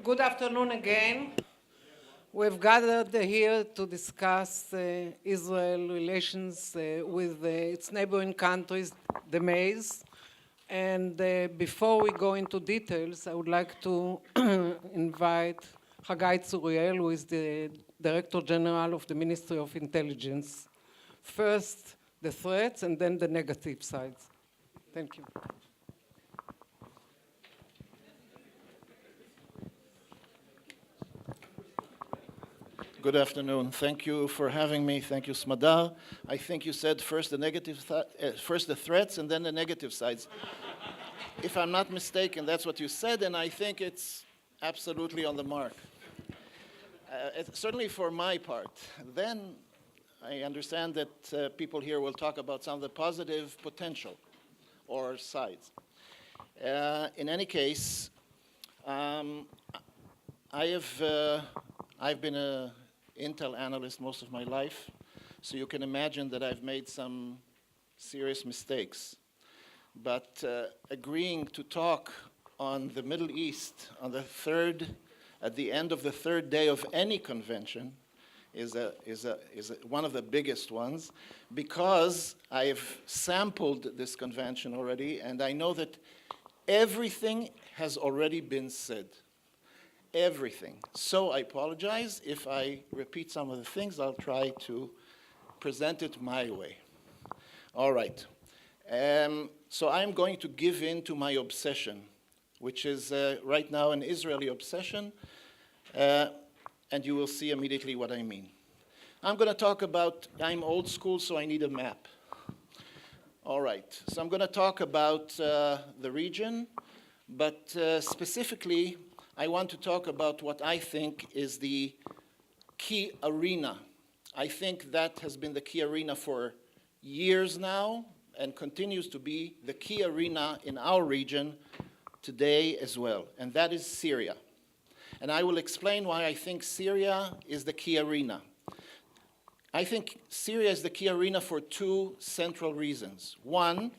Good afternoon again. We've gathered here to discuss Israel relations with its neighboring countries, the maize. And before we go into details, I would like to invite Chagai Tzuriel, who is the Director General of the Ministry of Intelligence. First, the threats and then the negative sides. Thank you. Good afternoon. Thank you for having me. Thank you, Smadar. I think you said first the threats and then the negative sides. If I'm not mistaken, that's what you said, and I think it's absolutely on the mark. Certainly for my part. Then I understand that people here will talk about some of the positive potential or sides. In any case, I've been a Intel analyst most of my life, so you can imagine that I've made some serious mistakes. But agreeing to talk on the Middle East at the end of the third day of any convention is one of the biggest ones, because I've sampled this convention already, and I know that everything has already been said. Everything. So I apologize if I repeat some of the things. I'll try to present it my way. All right. So I'm going to give in to my obsession, which is right now an Israeli obsession, and you will see immediately what I mean. I'm going to talk about, I'm old school, so I need a map. All right. So I'm going to talk about the region, but specifically, I want to talk about what I think is the key arena. I think that has been the key arena for years now and continues to be the key arena in our region today as well, and that is Syria. And I will explain why I think Syria is the key arena. I think Syria is the key arena for two central reasons. One,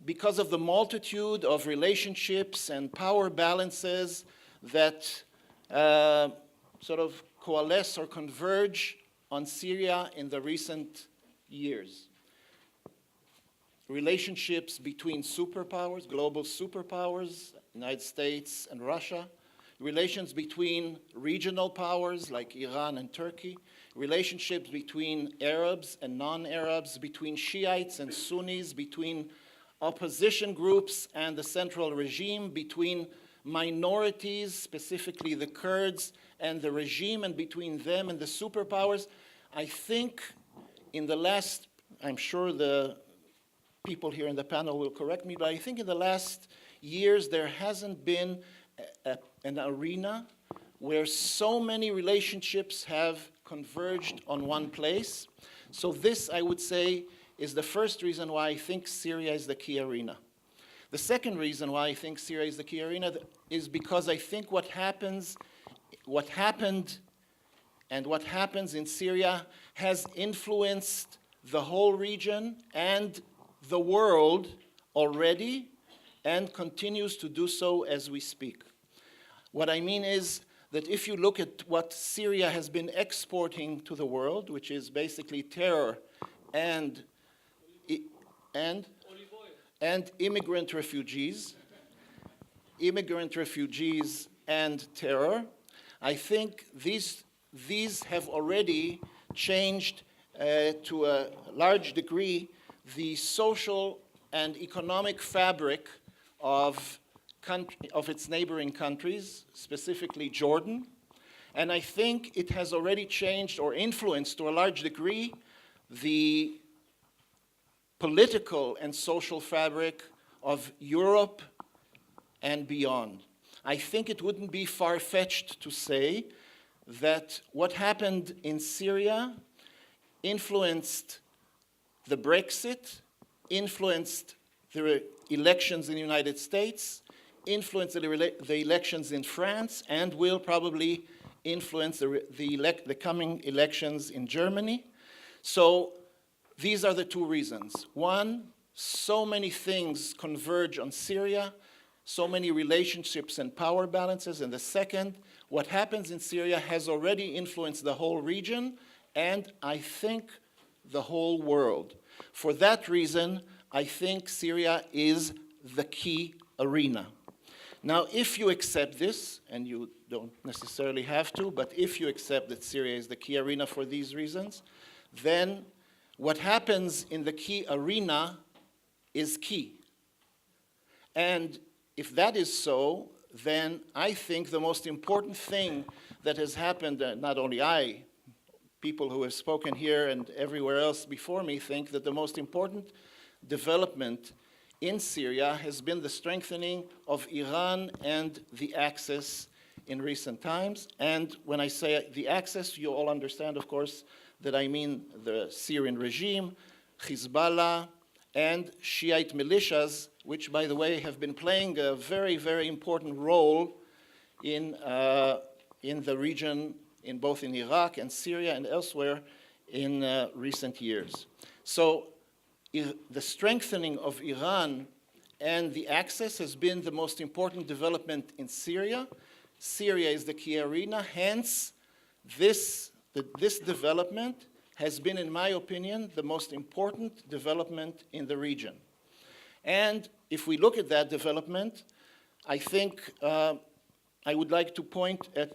because of the multitude of relationships and power balances that sort of coalesce or converge on Syria in the recent years. Relationships between superpowers, global superpowers, United States and Russia. Relations between regional powers like Iran and Turkey. Relationships between Arabs and non-Arabs, between Shiites and Sunnis, between opposition groups and the central regime, between minorities, specifically the Kurds and the regime, and between them and the superpowers. I think in the last, I'm sure the people here in the panel will correct me, but I think in the last years there hasn't been an arena where so many relationships have converged on one place. So this, I would say, is the first reason why I think Syria is the key arena. The second reason why I think Syria is the key arena is because I think what happened and what happens in Syria has influenced the whole region and the world already and continues to do so as we speak. What I mean is that if you look at what Syria has been exporting to the world, which is basically terror and immigrant refugees and terror, I think these have already changed to a large degree the social and economic fabric of its neighboring countries, specifically Jordan. And I think it has already changed or influenced to a large degree the political and social fabric of Europe and beyond. I think it wouldn't be far-fetched to say that what happened in Syria influenced the Brexit, influenced the elections in the United States, influenced the elections in France, and will probably influence the coming elections in Germany. So these are the two reasons. One, so many things converge on Syria, so many relationships and power balances. And the second, what happens in Syria has already influenced the whole region and I think the whole world. For that reason, I think Syria is the key arena. Now, if you accept this, and you don't necessarily have to, but if you accept that Syria is the key arena for these reasons, then what happens in the key arena is key. And if that is so, then I think the most important thing that has happened, not only I, people who have spoken here and everywhere else before me think that the most important development in Syria has been the strengthening of Iran and the Axis in recent times. And when I say the Axis, you all understand, of course, that I mean the Syrian regime, Hezbollah, and Shiite militias, which, by the way, have been playing a very, very important role in the region, both in Iraq and Syria and elsewhere in recent years. So the strengthening of Iran and the Axis has been the most important development in Syria. Syria is the key arena, hence this development has been, in my opinion, the most important development in the region. And if we look at that development, I think I would like to point at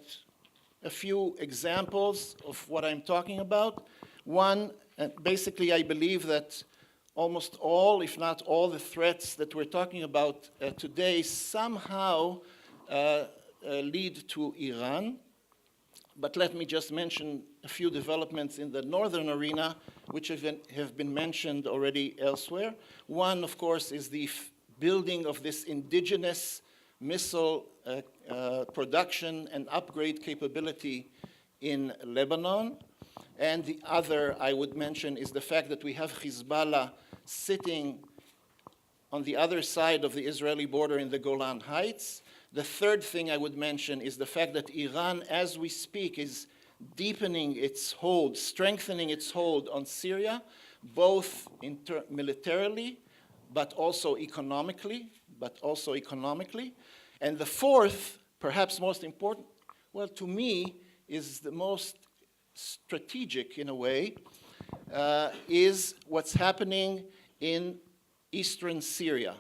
a few examples of what I'm talking about. One, basically I believe that almost all, if not all, the threats that we're talking about today somehow lead to Iran. But let me just mention a few developments in the northern arena, which have been mentioned already elsewhere. One, of course, is the building of this indigenous missile production and upgrade capability in Lebanon. And the other I would mention is the fact that we have Hezbollah sitting on the other side of the Israeli border in the Golan Heights. The third thing I would mention is the fact that Iran, as we speak, is deepening its hold, strengthening its hold on Syria, both militarily, but also economically. And the fourth, perhaps most important, well, to me, is the most strategic in a way, is what's happening in eastern Syria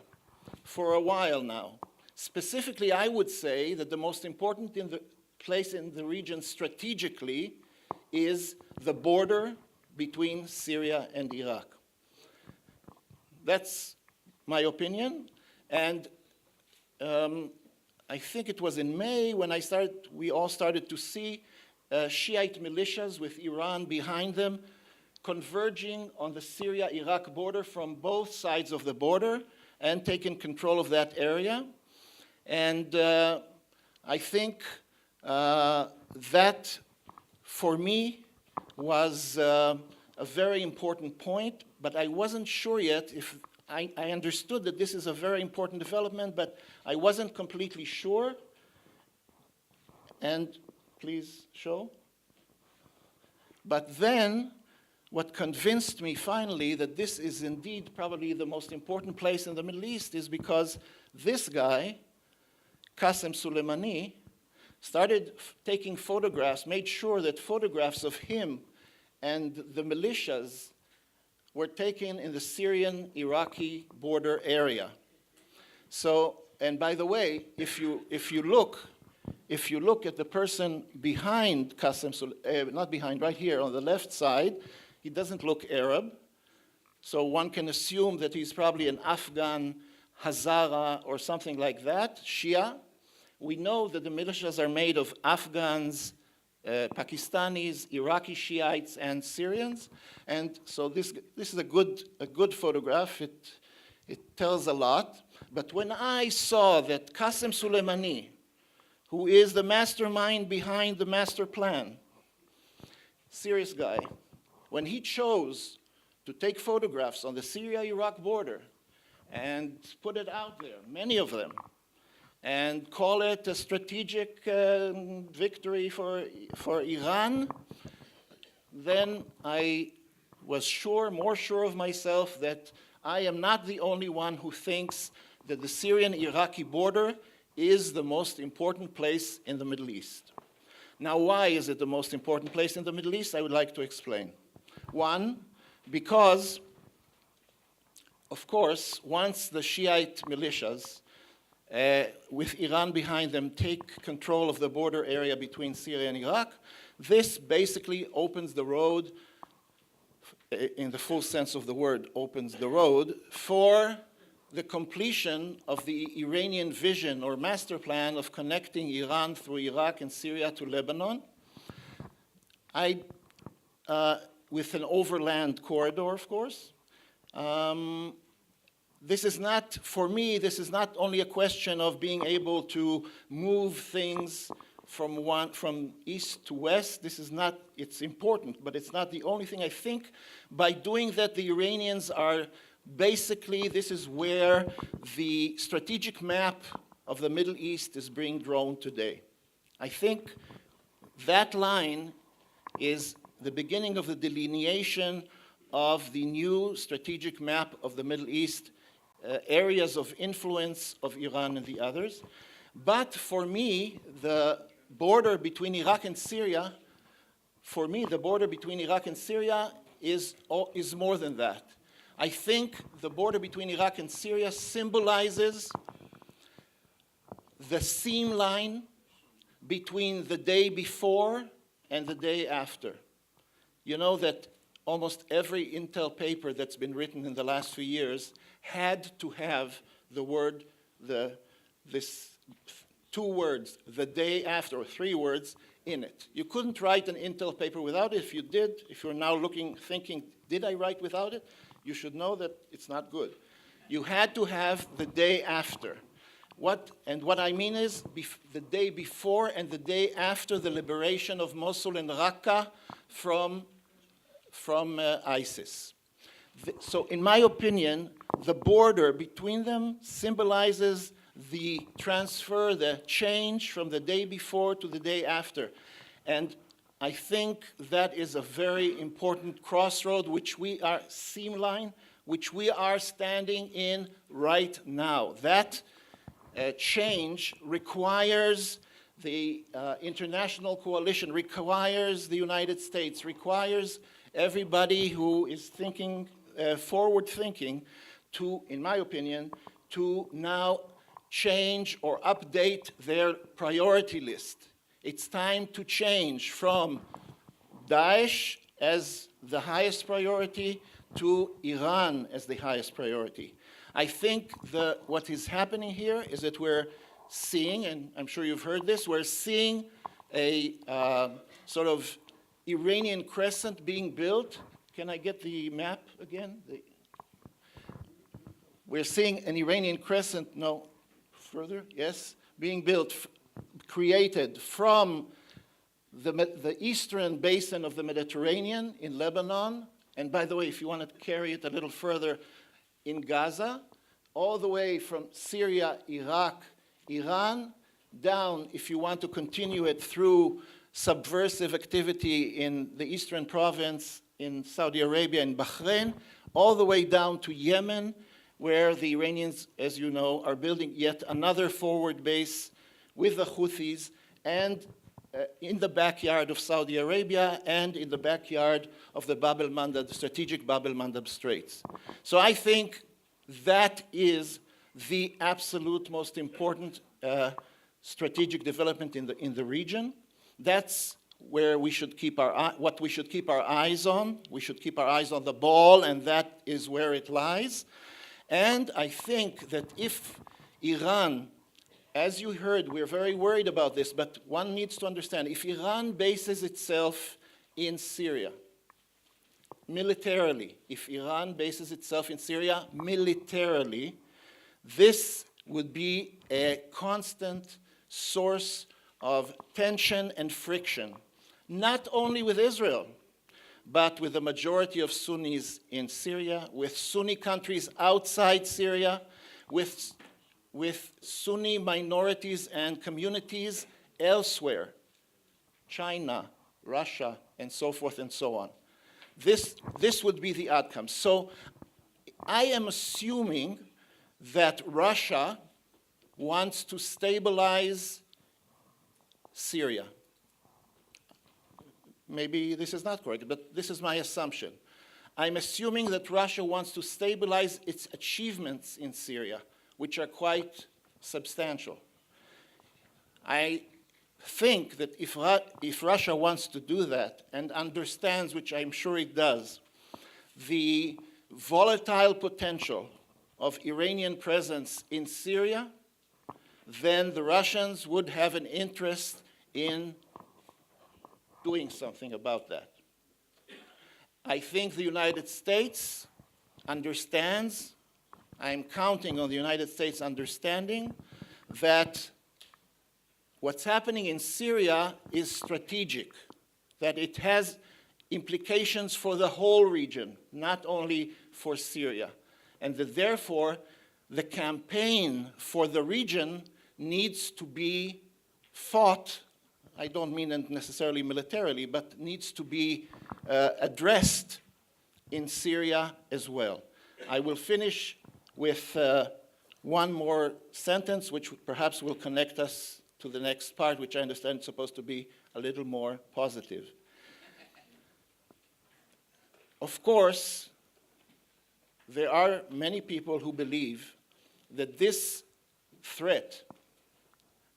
for a while now. Specifically, I would say that the most important place in the region strategically is the border between Syria and Iraq. That's my opinion, and I think it was in May when we all started to see Shiite militias with Iran behind them converging on the Syria-Iraq border from both sides of the border and taking control of that area. And I think that, for me, was a very important point, but I wasn't sure yet if I understood that this is a very important development, but I wasn't completely sure. And please show. But then, what convinced me finally that this is indeed probably the most important place in the Middle East is because this guy, Qasem Soleimani, started taking photographs, made sure that photographs of him and the militias were taken in the Syrian-Iraqi border area. So, and by the way, if you look at the person behind Qasem Soleimani, not behind, right here on the left side, he doesn't look Arab. So one can assume that he's probably an Afghan Hazara or something like that, Shia. We know that the militias are made of Afghans, Pakistanis, Iraqi Shiites, and Syrians. And so this is a good photograph. It tells a lot. But when I saw that Qasem Soleimani, who is the mastermind behind the master plan, serious guy, when he chose to take photographs on the Syria-Iraq border and put it out there, many of them, and call it a strategic victory for Iran, then I was more sure of myself that I am not the only one who thinks that the Syrian-Iraqi border is the most important place in the Middle East. Now, why is it the most important place in the Middle East? I would like to explain. One, because, of course, once the Shiite militias, with Iran behind them, take control of the border area between Syria and Iraq, this basically opens the road, in the full sense of the word, opens the road for the completion of the Iranian vision or master plan of connecting Iran through Iraq and Syria to Lebanon, with an overland corridor, of course. This is not, for me, this is not only a question of being able to move things from east to west. This is not, it's important, but it's not the only thing. I think by doing that, the Iranians are basically, this is where the strategic map of the Middle East is being drawn today. I think that line is the beginning of the delineation of the new strategic map of the Middle East, areas of influence of Iran and the others. But for me, the border between Iraq and Syria, is more than that. I think the border between Iraq and Syria symbolizes the seam line between the day before and the day after. You know that almost every intel paper that's been written in the last few years had to have the word, this 2 words, the day after, or 3 words in it. You couldn't write an intel paper without it. If you did, if you're now looking, thinking, did I write without it? You should know that it's not good. You had to have the day after. What I mean is the day before and the day after the liberation of Mosul and Raqqa from ISIS. So in my opinion, the border between them symbolizes the transfer, the change from the day before to the day after. And I think that is a very important crossroad, seam line, which we are standing in right now. That change requires the international coalition, requires the United States, requires everybody who is thinking, forward-thinking, to, in my opinion, to now change or update their priority list. It's time to change from Daesh as the highest priority to Iran as the highest priority. I think what is happening here is that we're seeing, and I'm sure you've heard this, we're seeing a sort of Iranian crescent being built. Can I get the map again? We're seeing an Iranian crescent, no, further, yes, being built, created from the eastern basin of the Mediterranean in Lebanon, and by the way, if you want to carry it a little further, in Gaza, all the way from Syria, Iraq, Iran, down, if you want to continue it through subversive activity in the eastern province, in Saudi Arabia and Bahrain, all the way down to Yemen, where the Iranians, as you know, are building yet another forward base with the Houthis, and in the backyard of Saudi Arabia and in the backyard of the Bab el-Mandab, the strategic Bab el-Mandab Straits. So I think that is the absolute most important strategic development in the region. That's where we should keep what we should keep our eyes on. We should keep our eyes on the ball, and that is where it lies. And I think that if Iran, as you heard, we're very worried about this, but one needs to understand, if Iran bases itself in Syria, militarily, if Iran bases itself in Syria militarily, this would be a constant source of tension and friction, not only with Israel, but with the majority of Sunnis in Syria, with Sunni countries outside Syria, with Sunni minorities and communities elsewhere, China, Russia, and so forth and so on. This would be the outcome. So I am assuming that Russia wants to stabilize Syria. Maybe this is not correct, but this is my assumption. I'm assuming that Russia wants to stabilize its achievements in Syria, which are quite substantial. I think that if Russia wants to do that and understands, which I'm sure it does, the volatile potential of Iranian presence in Syria, then the Russians would have an interest in doing something about that. I think the United States understands, I'm counting on the United States understanding that what's happening in Syria is strategic, that it has implications for the whole region, not only for Syria, and that therefore the campaign for the region needs to be fought, I don't mean it necessarily militarily, but needs to be addressed in Syria as well. I will finish with one more sentence, which perhaps will connect us to the next part, which I understand is supposed to be a little more positive. Of course, there are many people who believe that this threat,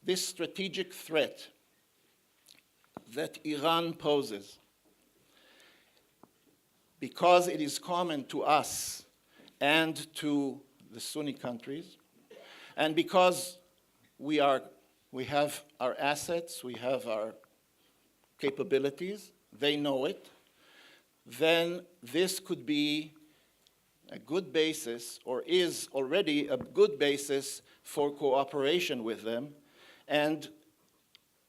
this strategic threat that Iran poses, because it is common to us and to the Sunni countries, and because we have our assets, we have our capabilities, they know it, then this could be a good basis, or is already a good basis for cooperation with them. And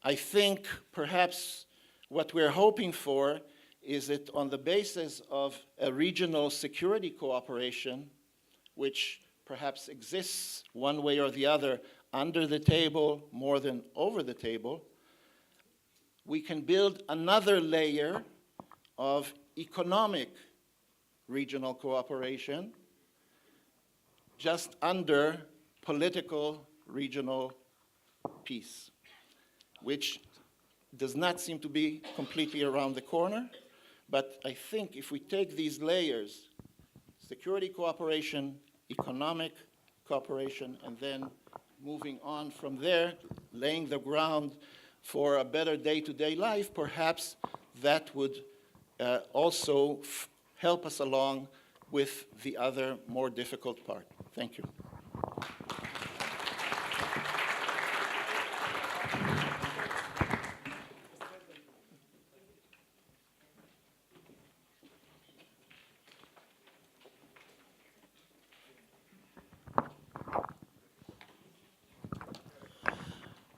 I think perhaps what we're hoping for is that on the basis of a regional security cooperation, which perhaps exists one way or the other under the table more than over the table, we can build another layer of economic regional cooperation just under political regional peace, which does not seem to be completely around the corner. But I think if we take these layers, security cooperation, economic cooperation, and then moving on from there, laying the ground for a better day-to-day life, perhaps that would also help us along with the other more difficult part. Thank you.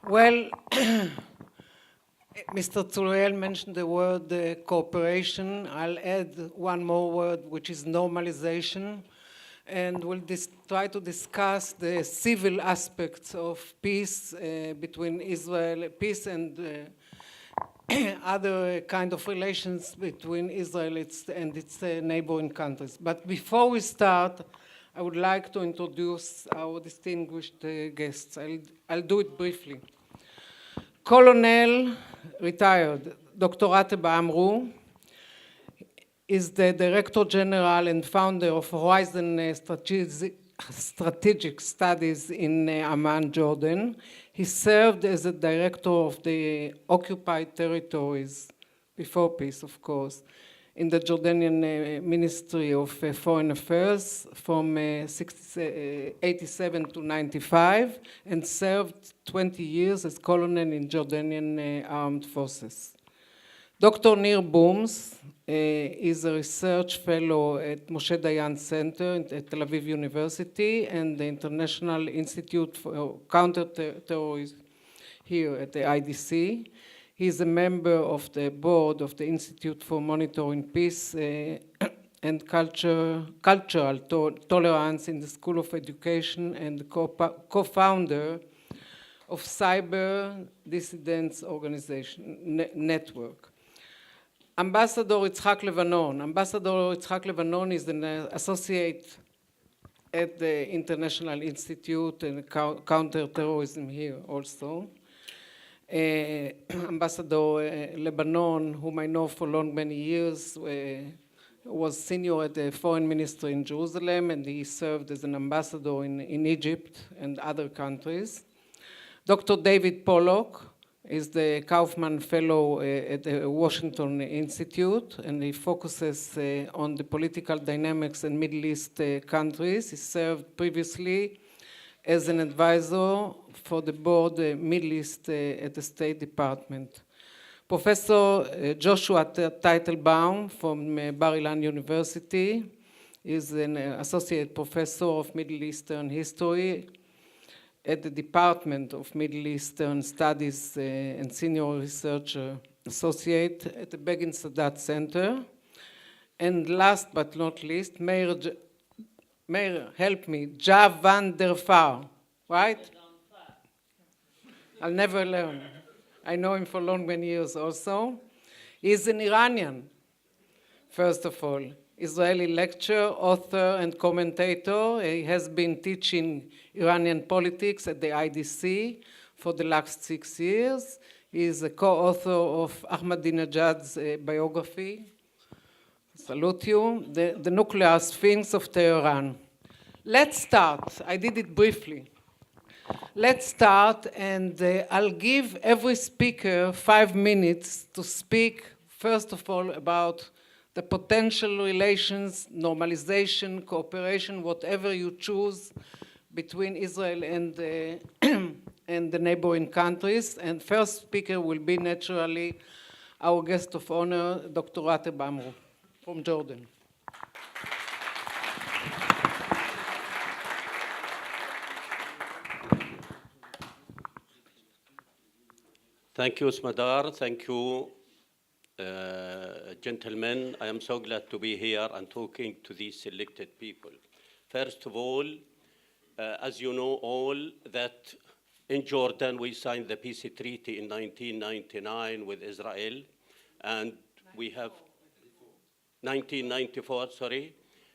Well, Mr. Tzuriel mentioned the word cooperation. I'll add one more word, which is normalization. And we'll try to discuss the civil aspects of peace between Israel, peace and other kind of relations between Israel and its neighboring countries. But before we start, I would like to introduce our distinguished guests. I'll do it briefly. Colonel, retired, Dr. Rateb Amro is the Director General and founder of Horizon Strategic Studies in Amman, Jordan. He served as a director of the occupied territories, before peace, of course, in the Jordanian Ministry of Foreign Affairs from 87 to 95, and served 20 years as colonel in Jordanian armed forces. Dr. Nir Boms is a research fellow at Moshe Dayan Center at Tel Aviv University and the International Institute for Counter-Terrorism here at the IDC. He is a member of the board of the Institute for Monitoring Peace and Cultural Tolerance in the School of Education and co-founder of Cyber Dissidents Organization Network. Ambassador Itzhak Levanon. Ambassador Itzhak Levanon is an associate at the International Institute and Counter-Terrorism here also. Ambassador Lebanon, whom I know for many years, was senior at the foreign ministry in Jerusalem, and he served as an ambassador in Egypt and other countries. Dr. David Pollock is the Kaufman Fellow at the Washington Institute, and he focuses on the political dynamics in Middle East countries. He served previously as an advisor for the board Middle East at the State Department. Professor Joshua Teitelbaum from Bar-Ilan University is an associate professor of Middle Eastern history at the Department of Middle Eastern Studies and senior researcher associate at the Begin-Sadat Center. And last but not least, Meir, help me, Javedanfar, right? I'll never learn. I know him for many years also. He's an Iranian, first of all. Israeli lecturer, author, and commentator. He has been teaching Iranian politics at the IDC for the last 6 years. He is a co-author of Ahmadinejad's biography. Salute you. The Nuclear Sphinx of Tehran. Let's start. I did it briefly. Let's start, and I'll give every speaker 5 minutes to speak, first of all, about the potential relations, normalization, cooperation, whatever you choose, between Israel and the neighboring countries. And first speaker will be, naturally, our guest of honor, Dr. Rateb Amro from Jordan. Thank you, Smadar. Thank you, gentlemen. I am so glad to be here and talking to these selected people. First of all, as you know all, that in Jordan we signed the peace treaty in 1999 with Israel, and we have 1994, sorry,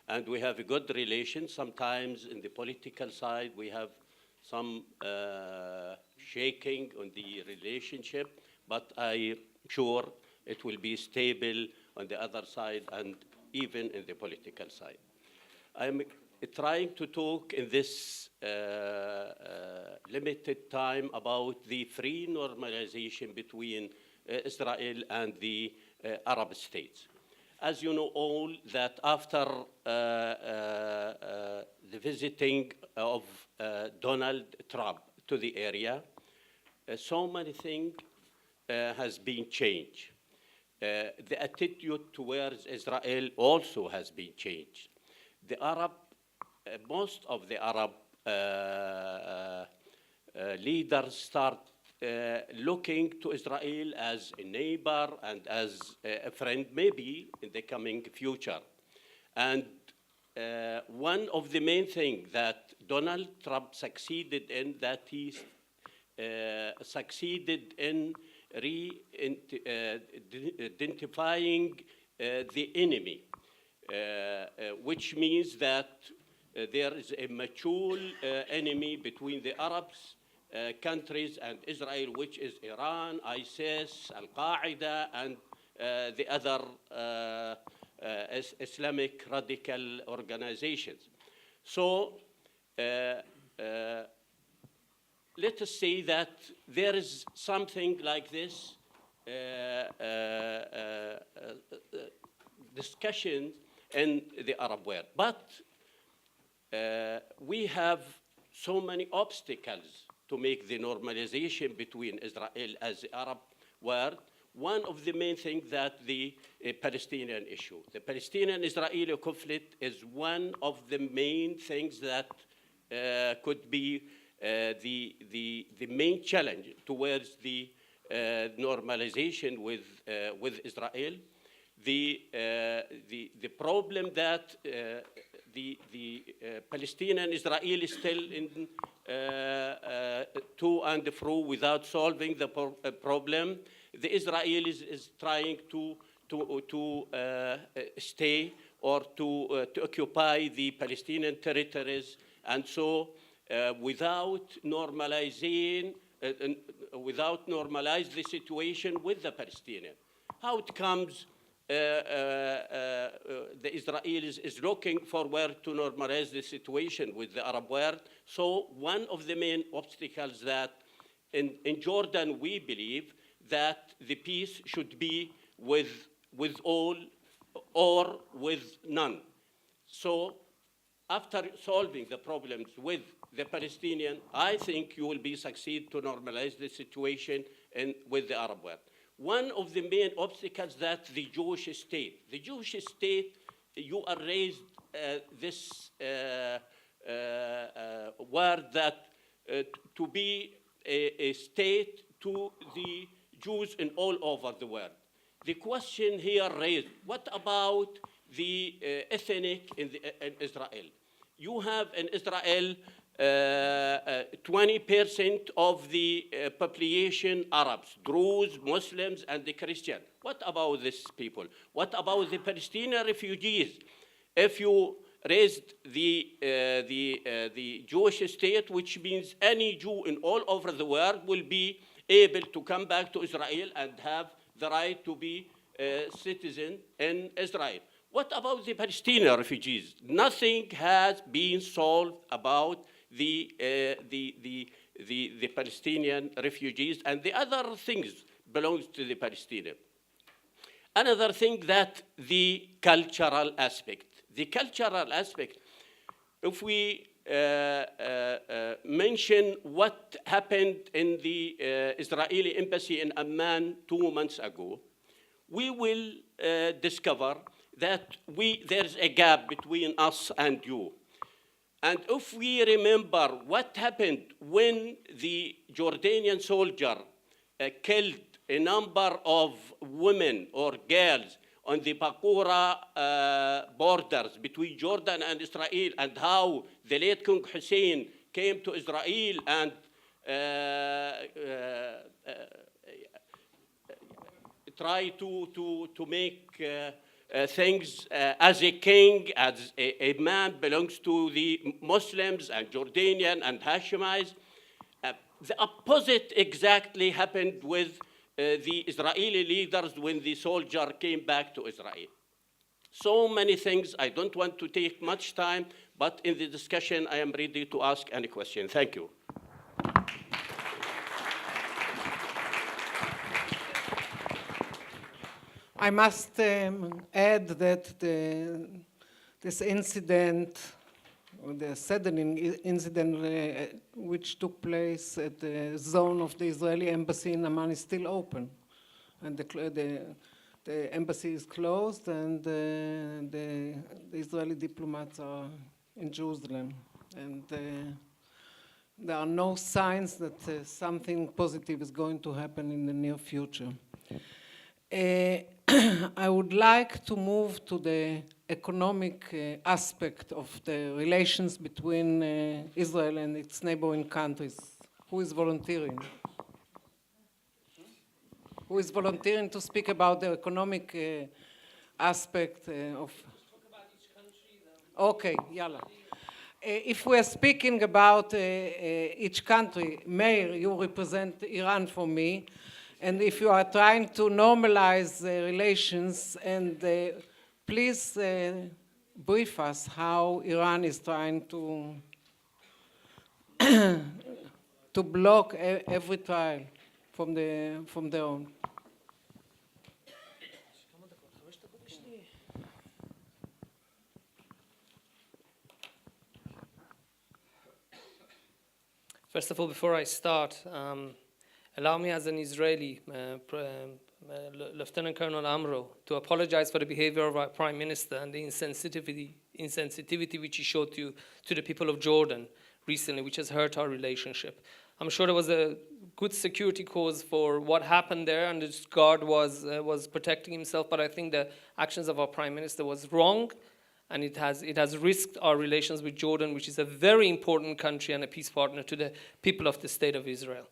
and we have a good relation. Sometimes in the political side we have some shaking on the relationship, but I'm sure it will be stable on the other side and even in the political side. I'm trying to talk in this limited time about the free normalization between Israel and the Arab states. As you know all, that after the visiting of Donald Trump to the area, so many things has been changed. The attitude towards Israel also has been changed. The Arab, most of the Arab leaders start looking to Israel as a neighbor and as a friend, maybe in the coming future. And one of the main things that Donald Trump succeeded in, that he succeeded in identifying the enemy, which means that there is a mature enemy between the Arabs countries and Israel, which is Iran, ISIS, Al-Qaeda, and the other Islamic radical organizations. So let us say that there is something like this discussion in the Arab world. But we have so many obstacles to make the normalization between Israel as the Arab world. One of the main things that the Palestinian issue. The Palestinian-Israeli conflict is one of the main things that could be the main challenge towards the normalization with Israel. The problem that the Palestinian-Israeli is still in to and fro without solving the problem. The Israelis is trying to to stay or to occupy the Palestinian territories, and so without normalizing the situation with the Palestinians. How it comes, the Israelis is looking forward to normalize the situation with the Arab world. So one of the main obstacles that in Jordan we believe that the peace should be with all or with none. So after solving the problems with the Palestinian, I think you will succeed to normalize the situation with the Arab world. One of the main obstacles that the Jewish state, you are raised this word that to be a state to the Jews in all over the world. The question here raised, what about the ethnic in Israel? You have in Israel 20% of the population Arabs, Druze, Muslims, and the Christians. What about these people? What about the Palestinian refugees? If you raised the Jewish state, which means any Jew in all over the world will be able to come back to Israel and have the right to be a citizen in Israel. What about the Palestinian refugees? Nothing has been solved about the Palestinian refugees, and the other things belongs to the Palestinian. Another thing that the cultural aspect. The cultural aspect, if we mention what happened in the Israeli embassy in Amman 2 months ago, we will discover that there's a gap between us and you. And if we remember what happened when the Jordanian soldier killed a number of women or girls on the Bakura borders between Jordan and Israel, and how the late King Hussein came to Israel and tried to make things as a king, as a man belongs to the Muslims and Jordanian and Hashemites. The opposite exactly happened with the Israeli leaders when the soldier came back to Israel. So many things, I don't want to take much time, but in the discussion I am ready to ask any question. Thank you. I must add that this incident, or the saddening incident which took place at the zone of the Israeli embassy in Amman is still open. And the embassy is closed, and the Israeli diplomats are in Jerusalem. And there are no signs that something positive is going to happen in the near future. I would like to move to the economic aspect of the relations between Israel and its neighboring countries. Who is volunteering? Who is volunteering to speak about the economic aspect of... Talk about each country, then. Okay, yalla. If we are speaking about each country, Meir, you represent Iran for me. And if you are trying to normalize relations, and please brief us how Iran is trying to to block every trial from their own. First of all, before I start, allow me as an Israeli, Lieutenant Colonel Amro, to apologize for the behavior of our Prime Minister and the insensitivity which he showed to the people of Jordan recently, which has hurt our relationship. I'm sure there was a good security cause for what happened there, and this guard was protecting himself, but I think the actions of our Prime Minister was wrong, and it has risked our relations with Jordan, which is a very important country and a peace partner to the people of the State of Israel.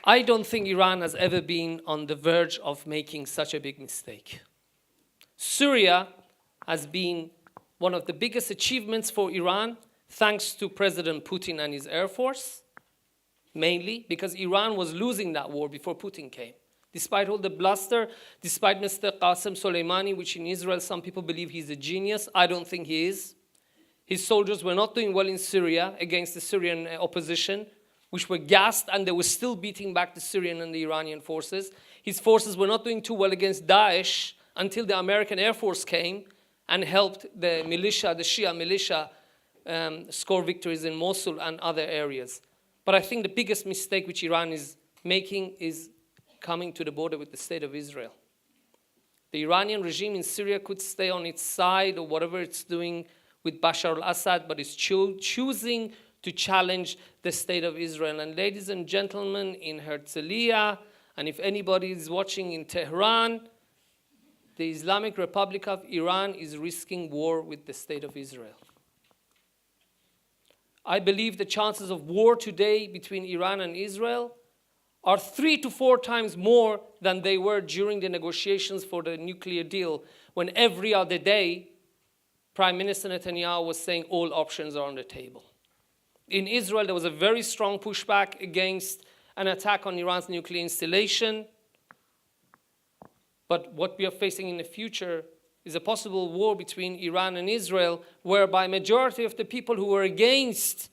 I don't think Iran has ever been on the verge of making such a big mistake. Syria has been one of the biggest achievements for Iran, thanks to President Putin and his Air Force, mainly because Iran was losing that war before Putin came. Despite all the bluster, despite Mr. Qasem Soleimani, which in Israel some people believe he's a genius, I don't think he is. His soldiers were not doing well in Syria against the Syrian opposition, which were gassed, and they were still beating back the Syrian and the Iranian forces. His forces were not doing too well against Daesh until the American Air Force came and helped the militia, the Shia militia, score victories in Mosul and other areas. But I think the biggest mistake which Iran is making is coming to the border with the state of Israel. The Iranian regime in Syria could stay on its side or whatever it's doing with Bashar al-Assad, but it's choosing to challenge the state of Israel. And ladies and gentlemen, in Herzliya, and if anybody is watching in Tehran, the Islamic Republic of Iran is risking war with the state of Israel. I believe the chances of war today between Iran and Israel are 3 to 4 times more than they were during the negotiations for the nuclear deal, when every other day, Prime Minister Netanyahu was saying all options are on the table. In Israel, there was a very strong pushback against an attack on Iran's nuclear installation. But what we are facing in the future is a possible war between Iran and Israel, whereby majority of the people who were against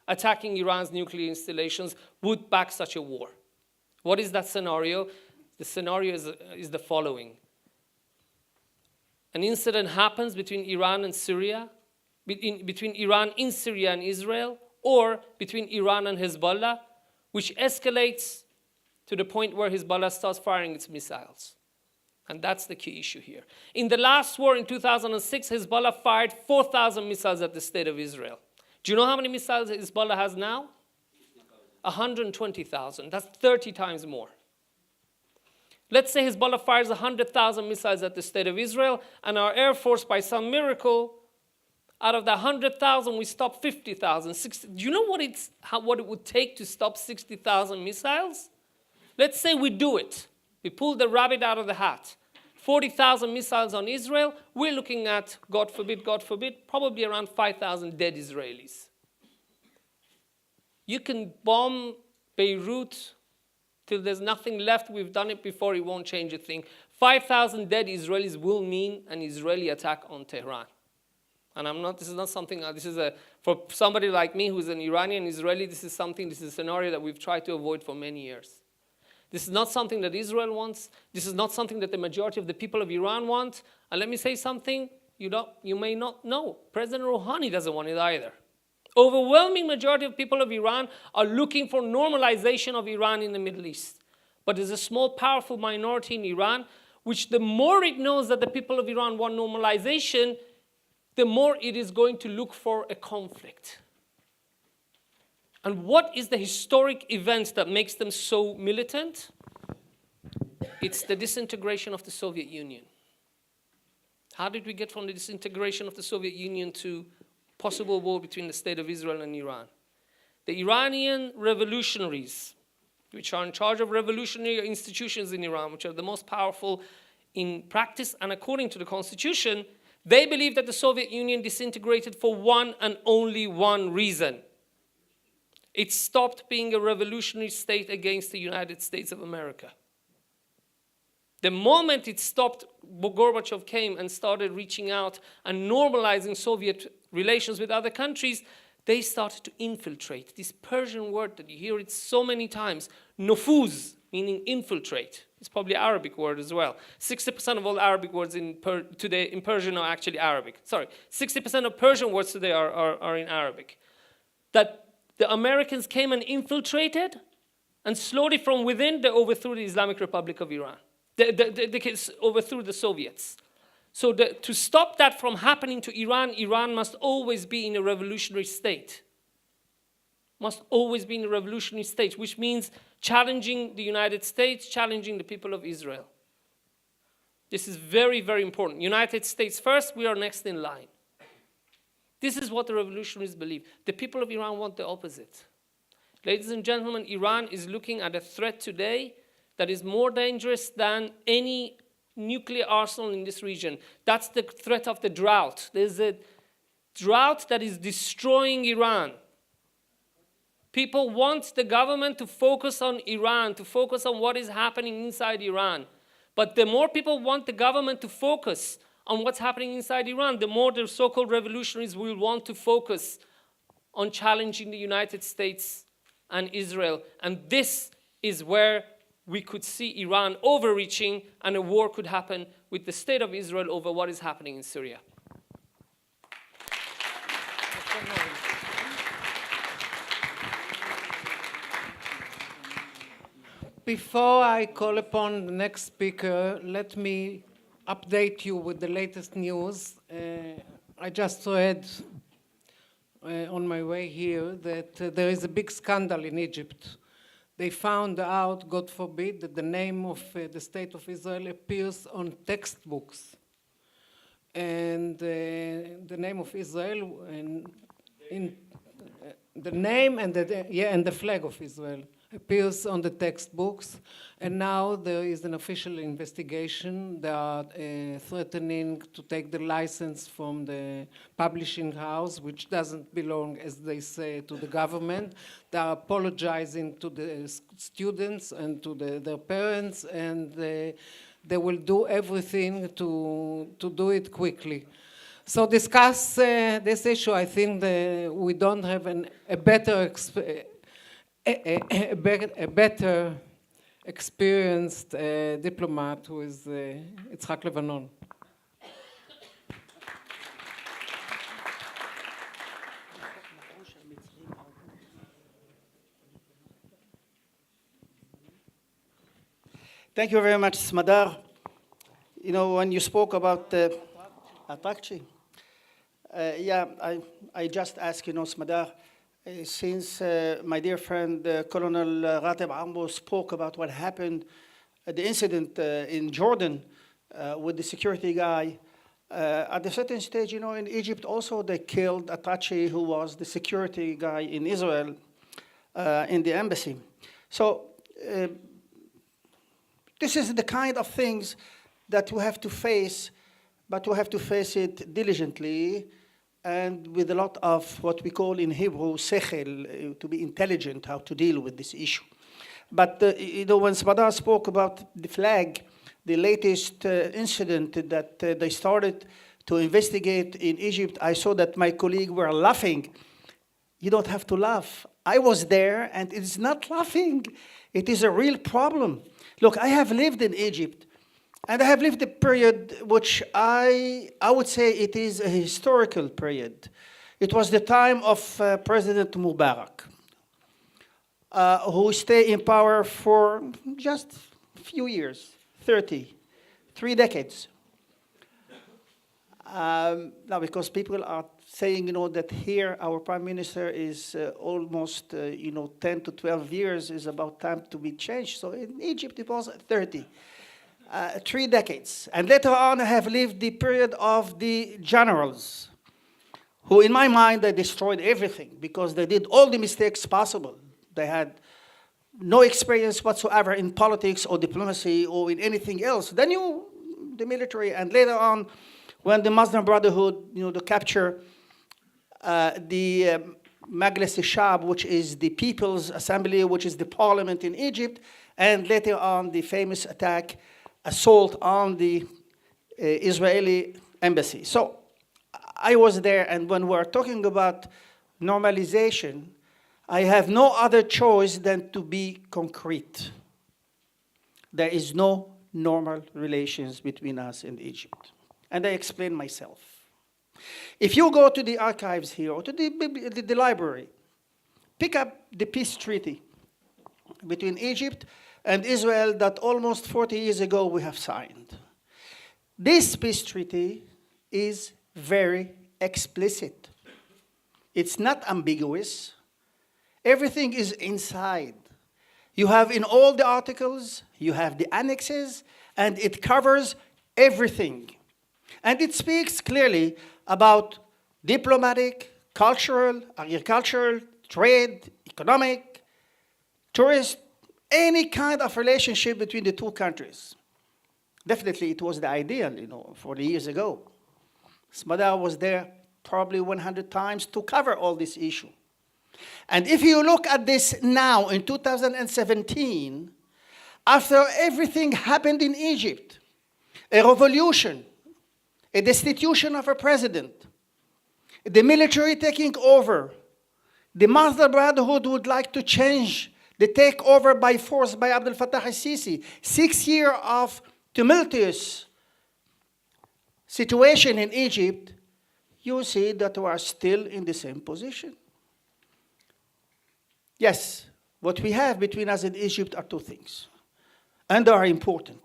attacking Iran's nuclear installations would back such a war. What is that scenario? The scenario is the following. An incident happens between Iran and Syria, between Iran in Syria and Israel, or between Iran and Hezbollah, which escalates to the point where Hezbollah starts firing its missiles. And that's the key issue here. In the last war in 2006, Hezbollah fired 4,000 missiles at the state of Israel. Do you know how many missiles Hezbollah has now? 120,000. That's 30 times more. Let's say Hezbollah fires 100,000 missiles at the state of Israel, and our Air Force, by some miracle, out of the 100,000, we stop 50,000. Do you know what it would take to stop 60,000 missiles? Let's say we do it. We pull the rabbit out of the hat. 40,000 missiles on Israel. We're looking at, God forbid, probably around 5,000 dead Israelis. You can bomb Beirut till there's nothing left. We've done it before. It won't change a thing. 5,000 dead Israelis will mean an Israeli attack on Tehran. And this is not something, for somebody like me who's an Iranian Israeli, this is a scenario that we've tried to avoid for many years. This is not something that Israel wants. This is not something that the majority of the people of Iran want. And let me say something you may not know. President Rouhani doesn't want it either. Overwhelming majority of people of Iran are looking for normalization of Iran in the Middle East. But there's a small, powerful minority in Iran, which the more it knows that the people of Iran want normalization, the more it is going to look for a conflict. And what is the historic event that makes them so militant? It's the disintegration of the Soviet Union. How did we get from the disintegration of the Soviet Union to possible war between the state of Israel and Iran? The Iranian revolutionaries, which are in charge of revolutionary institutions in Iran, which are the most powerful in practice and according to the constitution, they believe that the Soviet Union disintegrated for one and only one reason. It stopped being a revolutionary state against the United States of America. The moment it stopped, Gorbachev came and started reaching out and normalizing Soviet relations with other countries, they started to infiltrate. This Persian word that you hear it so many times, nufuz, meaning infiltrate. It's probably an Arabic word as well. 60% of all Arabic words today in Persian are actually Arabic. 60% of Persian words today are in Arabic. That the Americans came and infiltrated, and slowly from within, they overthrew the Islamic Republic of Iran. They overthrew the Soviets. So to stop that from happening to Iran, Iran must always be in a revolutionary state. Must always be in a revolutionary state, which means challenging the United States, challenging the people of Israel. This is very, very important. United States first, we are next in line. This is what the revolutionaries believe. The people of Iran want the opposite. Ladies and gentlemen, Iran is looking at a threat today that is more dangerous than any nuclear arsenal in this region. That's the threat of the drought. There's a drought that is destroying Iran. People want the government to focus on Iran, to focus on what is happening inside Iran. But the more people want the government to focus on what's happening inside Iran, the more the so-called revolutionaries will want to focus on challenging the United States and Israel. And this is where we could see Iran overreaching and a war could happen with the state of Israel over what is happening in Syria. Before I call upon the next speaker, let me update you with the latest news. I just read on my way here that there is a big scandal in Egypt. They found out, God forbid, that the name of the State of Israel appears on textbooks. And the name of Israel, and the name and the flag of Israel appears on the textbooks, and now there is an official investigation. They are threatening to take the license from the publishing house, which doesn't belong, as they say, to the government. They are apologizing to the students and to their parents, and they will do everything to do it quickly. So discuss this issue. I think we don't have a better experienced diplomat who is Itzhak Levanon. Thank you very much, Smadar. You know, when you spoke about Atakchi, I just asked, you know, Smadar, since my dear friend Colonel Rateb Amro spoke about what happened, the incident in Jordan with the security guy, at a certain stage, you know, in Egypt also they killed Attache, who was the security guy in Israel in the embassy. So this is the kind of things that we have to face, but we have to face it diligently and with a lot of what we call in Hebrew sechel, to be intelligent how to deal with this issue. But you know, when Smadar spoke about the flag, the latest incident that they started to investigate in Egypt, I saw that my colleagues were laughing. You don't have to laugh. I was there, and it is not laughing. It is a real problem. Look, I have lived in Egypt, and I have lived a period which I would say it is a historical period. It was the time of President Mubarak, who stayed in power for just a few years, 3 decades. Now, because people are saying, you know, that here our prime minister is almost, 10 to 12 years is about time to be changed. So in Egypt, it was 30. 3 decades. And later on, I have lived the period of the generals, who in my mind, they destroyed everything because they did all the mistakes possible. They had no experience whatsoever in politics or diplomacy or in anything else. They knew the military, and later on, when the Muslim Brotherhood, to capture the Majlis al-Shab, which is the People's Assembly, which is the parliament in Egypt, and later on the famous assault on the Israeli embassy. So I was there, and when we're talking about normalization, I have no other choice than to be concrete. There is no normal relations between us and Egypt. And I explain myself. If you go to the archives here, or to the library, pick up the peace treaty between Egypt and Israel that almost 40 years ago we have signed. This peace treaty is very explicit. It's not ambiguous. Everything is inside. You have in all the articles, you have the annexes, and it covers everything. And it speaks clearly about diplomatic, cultural, agricultural, trade, economic, towards any kind of relationship between the two countries. Definitely, it was the ideal, 40 years ago. Smadar was there probably 100 times to cover all this issue. And if you look at this now in 2017, after everything happened in Egypt, a revolution, a destitution of a president, the military taking over, the Muslim Brotherhood would like to change the takeover by force by Abdel Fattah al-Sisi, 6 years of tumultuous situation in Egypt, you see that we are still in the same position. Yes, what we have between us and Egypt are two things, and they are important.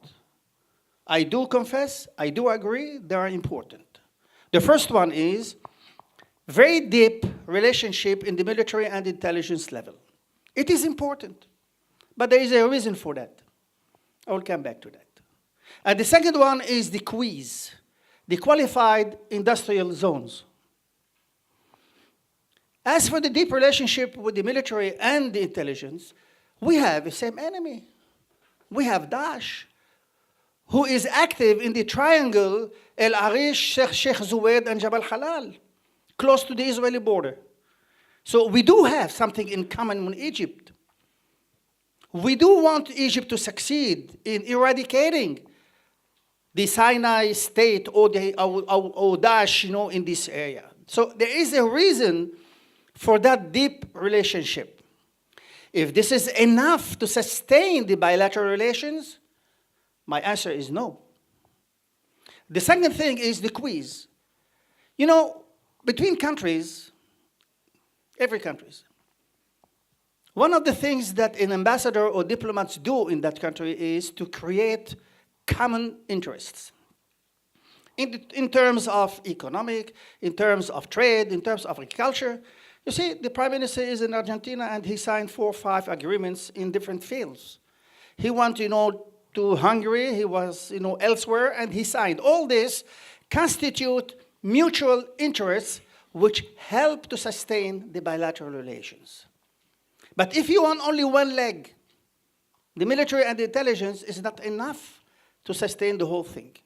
I do confess, I do agree, they are important. The first one is very deep relationship in the military and intelligence level. It is important, but there is a reason for that. I will come back to that. And the second one is the quiz, the qualified industrial zones. As for the deep relationship with the military and the intelligence, we have the same enemy. We have Daesh, who is active in the triangle El Arish, Sheikh Zuweid, and Jabal Halal, close to the Israeli border. So we do have something in common with Egypt. We do want Egypt to succeed in eradicating the Sinai state or Daesh, in this area. So there is a reason for that deep relationship. If this is enough to sustain the bilateral relations, my answer is no. The second thing is the quiz. Between countries, every country, one of the things that an ambassador or diplomats do in that country is to create common interests. In terms of economic, in terms of trade, in terms of agriculture. You see, the Prime Minister is in Argentina and he signed 4 or 5 agreements in different fields. He went, to Hungary, he was, elsewhere, and he signed. All this constitute mutual interests which help to sustain the bilateral relations. But if you want only one leg, the military and the intelligence is not enough to sustain the whole thing.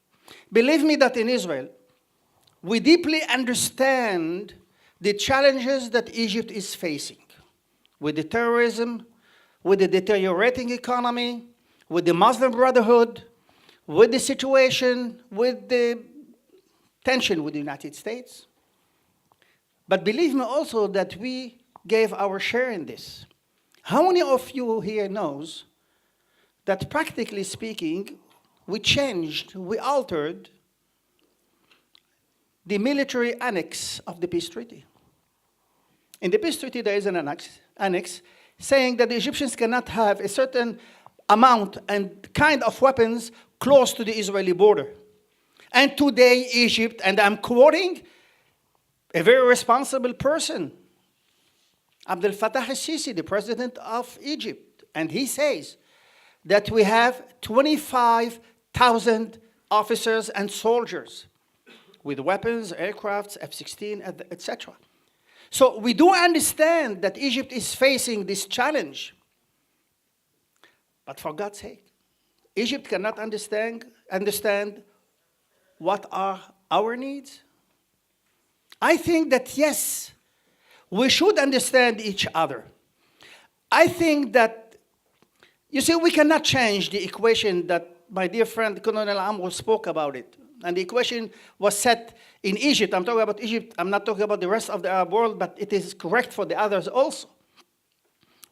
Believe me that in Israel, we deeply understand the challenges that Egypt is facing with the terrorism, with the deteriorating economy, with the Muslim Brotherhood, with the situation, with the tension with the United States. But believe me also that we gave our share in this. How many of you here knows that practically speaking, we changed, we altered the military annex of the peace treaty? In the peace treaty, there is an annex saying that the Egyptians cannot have a certain amount and kind of weapons close to the Israeli border. And today, Egypt, and I'm quoting a very responsible person, Abdel Fattah al-Sisi, the president of Egypt, and he says that we have 25,000 officers and soldiers with weapons, aircrafts, F-16, etc. So we do understand that Egypt is facing this challenge. But for God's sake, Egypt cannot understand what are our needs. I think that, yes, we should understand each other. I think that, you see, we cannot change the equation that my dear friend Colonel Amro spoke about it. And the equation was set in Egypt. I'm talking about Egypt. I'm not talking about the rest of the Arab world, but it is correct for the others also.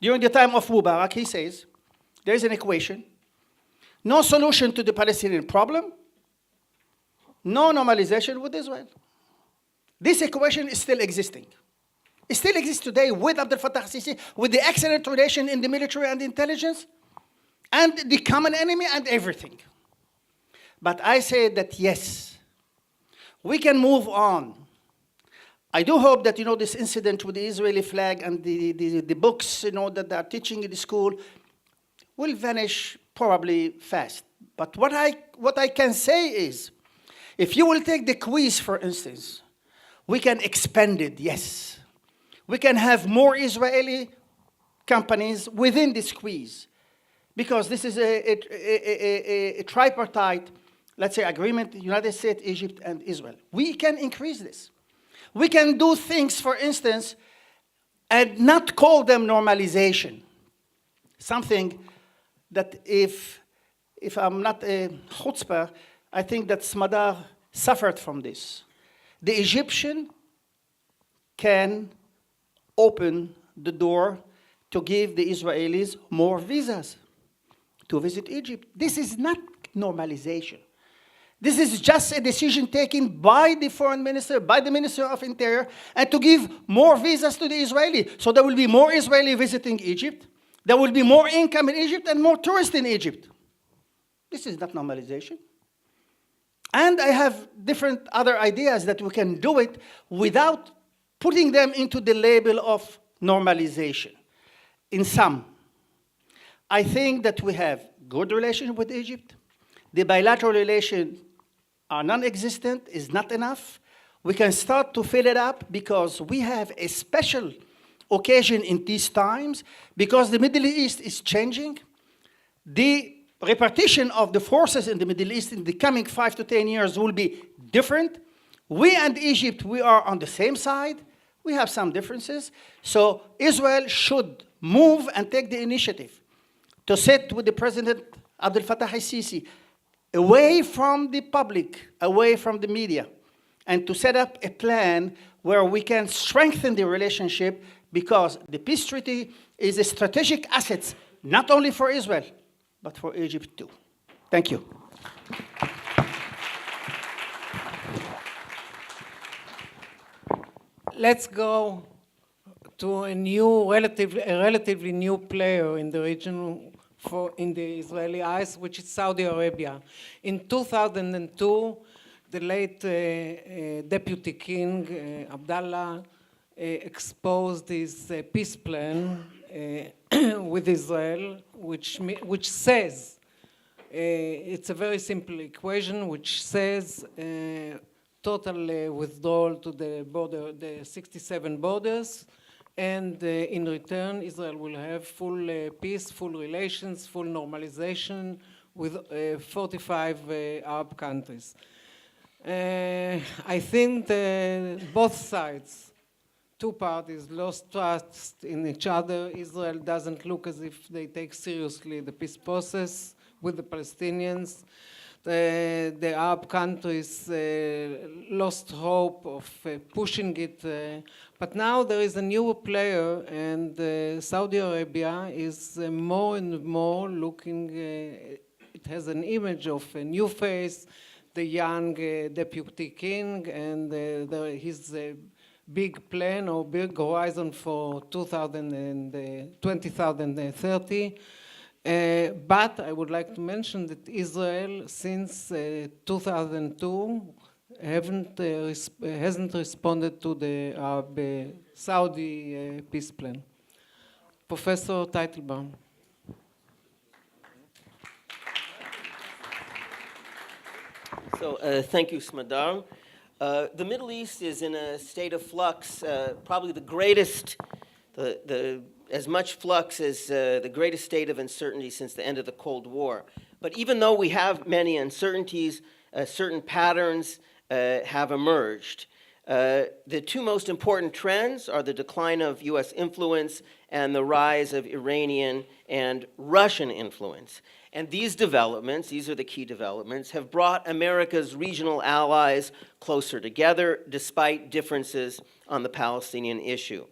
During the time of Mubarak, he says, there is an equation. No solution to the Palestinian problem. No normalization with Israel. This equation is still existing. It still exists today with Abdel Fattah al-Sisi, with the excellent relation in the military and the intelligence, and the common enemy and everything. But I say that yes, we can move on. I do hope that, this incident with the Israeli flag and the books, that they are teaching in the school will vanish probably fast. But what I can say is, if you will take the quiz, for instance, we can expand it, yes. We can have more Israeli companies within the squeeze, because this is a tripartite, let's say, agreement, United States, Egypt, and Israel. We can increase this. We can do things, for instance, and not call them normalization. Something that if I'm not a chutzpah, I think that Smadar suffered from this. The Egyptian can open the door to give the Israelis more visas to visit Egypt. This is not normalization. This is just a decision taken by the foreign minister, by the Minister of Interior, and to give more visas to the Israeli. So there will be more Israeli visiting Egypt. There will be more income in Egypt and more tourists in Egypt. This is not normalization. And I have different other ideas that we can do it without putting them into the label of normalization. In sum, I think that we have good relations with Egypt. The bilateral relations are non-existent, is not enough. We can start to fill it up because we have a special occasion in these times, because the Middle East is changing. The repartition of the forces in the Middle East in the coming 5 to 10 years will be different. We and Egypt, we are on the same side. We have some differences. So Israel should move and take the initiative to sit with the President Abdel Fattah al-Sisi, away from the public, away from the media, and to set up a plan where we can strengthen the relationship, because the peace treaty is a strategic asset, not only for Israel, but for Egypt too. Thank you. Let's go to a relatively new player in the region in the Israeli eyes, which is Saudi Arabia. In 2002, the late Deputy King, Abdallah, exposed his peace plan with Israel, which says, it's a very simple equation, which says total withdrawal to the border, the 67 borders, and in return, Israel will have full peace, full relations, full normalization with 45 Arab countries. I think both sides, two parties, lost trust in each other. Israel doesn't look as if they take seriously the peace process with the Palestinians. The Arab countries lost hope of pushing it, but now there is a new player, and Saudi Arabia is more and more looking, it has an image of a new face, the young Deputy King, and his big plan or big horizon for 2030. But I would like to mention that Israel, since 2002, hasn't responded to the Saudi peace plan. Professor Teitelbaum. So thank you, Smadar. The Middle East is in a state of flux, probably the greatest, as much flux as the greatest state of uncertainty since the end of the Cold War. But even though we have many uncertainties, certain patterns have emerged. The two most important trends are the decline of U.S. influence and the rise of Iranian and Russian influence. And these developments, these are the key developments, have brought America's regional allies closer together despite differences on the Palestinian issue.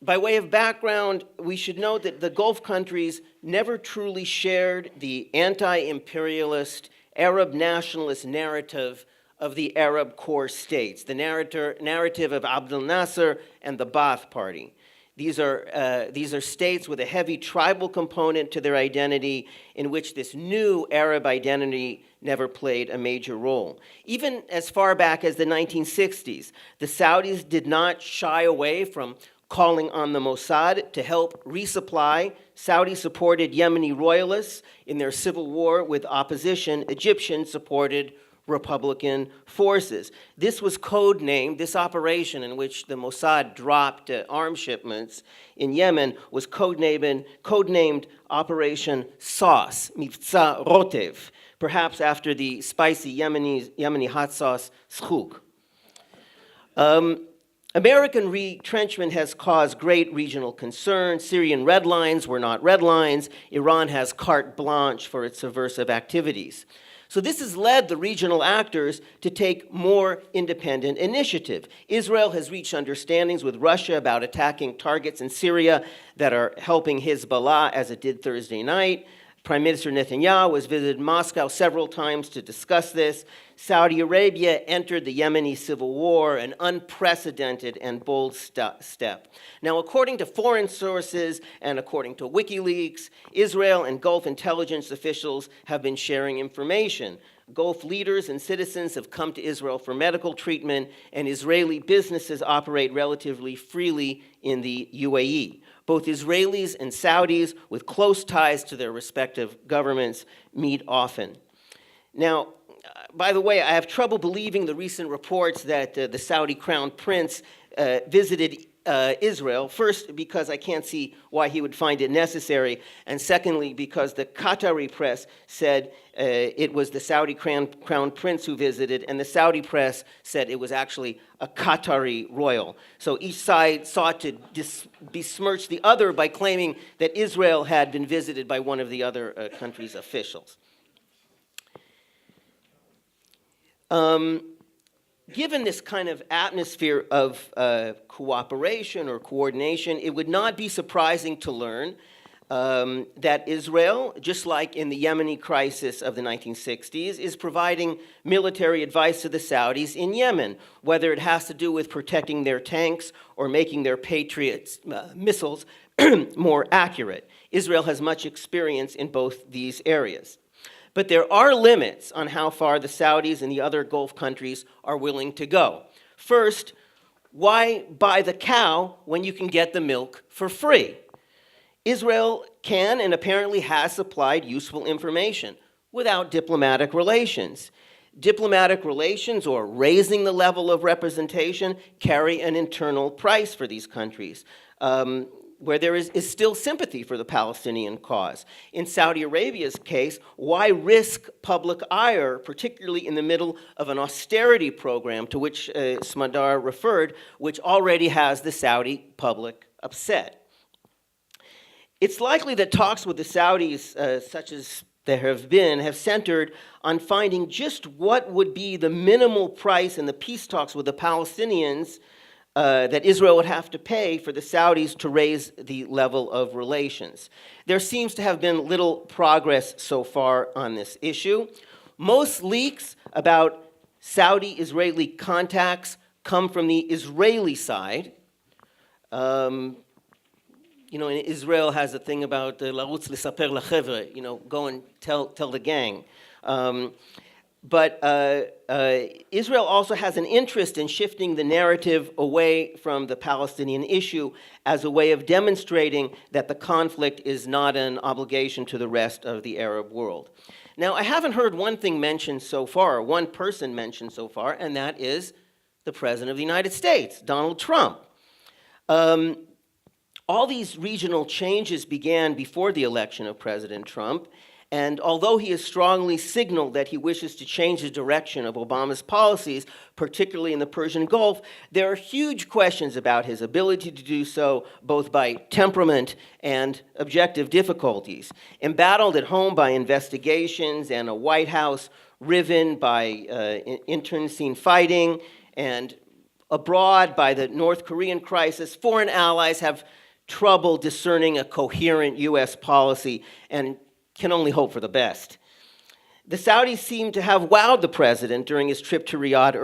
By way of background, we should note that the Gulf countries never truly shared the anti-imperialist, Arab nationalist narrative of the Arab core states, the narrative of Abdel Nasser and the Ba'ath Party. These are states with a heavy tribal component to their identity, in which this new Arab identity never played a major role. Even as far back as the 1960s, the Saudis did not shy away from calling on the Mossad to help resupply Saudi-supported Yemeni royalists in their civil war with opposition Egyptian-supported Republican forces. This was codenamed, this operation in which the Mossad dropped arms shipments in Yemen was codenamed Operation Sauce, Mivtza Rotev, perhaps after the spicy Yemeni hot sauce schuk. American retrenchment has caused great regional concern. Syrian red lines were not red lines. Iran has carte blanche for its subversive activities. So this has led the regional actors to take more independent initiative. Israel has reached understandings with Russia about attacking targets in Syria that are helping Hezbollah, as it did Thursday night. Prime Minister Netanyahu has visited Moscow several times to discuss this. Saudi Arabia entered the Yemeni civil war, an unprecedented and bold step. Now, according to foreign sources and according to WikiLeaks, Israel and Gulf intelligence officials have been sharing information. Gulf leaders and citizens have come to Israel for medical treatment, and Israeli businesses operate relatively freely in the UAE. Both Israelis and Saudis, with close ties to their respective governments, meet often. Now, by the way, I have trouble believing the recent reports that the Saudi crown prince visited Israel, first because I can't see why he would find it necessary, and secondly because the Qatari press said it was the Saudi crown prince who visited, and the Saudi press said it was actually a Qatari royal. So each side sought to besmirch the other by claiming that Israel had been visited by one of the other country's officials. Given this kind of atmosphere of cooperation or coordination, it would not be surprising to learn that Israel, just like in the Yemeni crisis of the 1960s, is providing military advice to the Saudis in Yemen, whether it has to do with protecting their tanks or making their Patriot missiles more accurate. Israel has much experience in both these areas. But there are limits on how far the Saudis and the other Gulf countries are willing to go. First, why buy the cow when you can get the milk for free? Israel can and apparently has supplied useful information without diplomatic relations. Diplomatic relations, or raising the level of representation, carry an internal price for these countries, where there is still sympathy for the Palestinian cause. In Saudi Arabia's case, why risk public ire, particularly in the middle of an austerity program to which Smadar referred, which already has the Saudi public upset? It's likely that talks with the Saudis, such as there have been, have centered on finding just what would be the minimal price in the peace talks with the Palestinians that Israel would have to pay for the Saudis to raise the level of relations. There seems to have been little progress so far on this issue. Most leaks about Saudi-Israeli contacts come from the Israeli side. And Israel has a thing about "Larutz lisaper lachevre," go and tell the gang. But Israel also has an interest in shifting the narrative away from the Palestinian issue as a way of demonstrating that the conflict is not an obligation to the rest of the Arab world. Now, I haven't heard one thing mentioned so far, one person mentioned so far, and that is the President of the United States, Donald Trump. All these regional changes began before the election of President Trump. And although he has strongly signaled that he wishes to change the direction of Obama's policies, particularly in the Persian Gulf, there are huge questions about his ability to do so, both by temperament and objective difficulties. Embattled at home by investigations and a White House riven by internecine fighting, and abroad by the North Korean crisis, foreign allies have trouble discerning a coherent U.S. policy and can only hope for the best. The Saudis seem to have wowed the president during his trip to Riyadh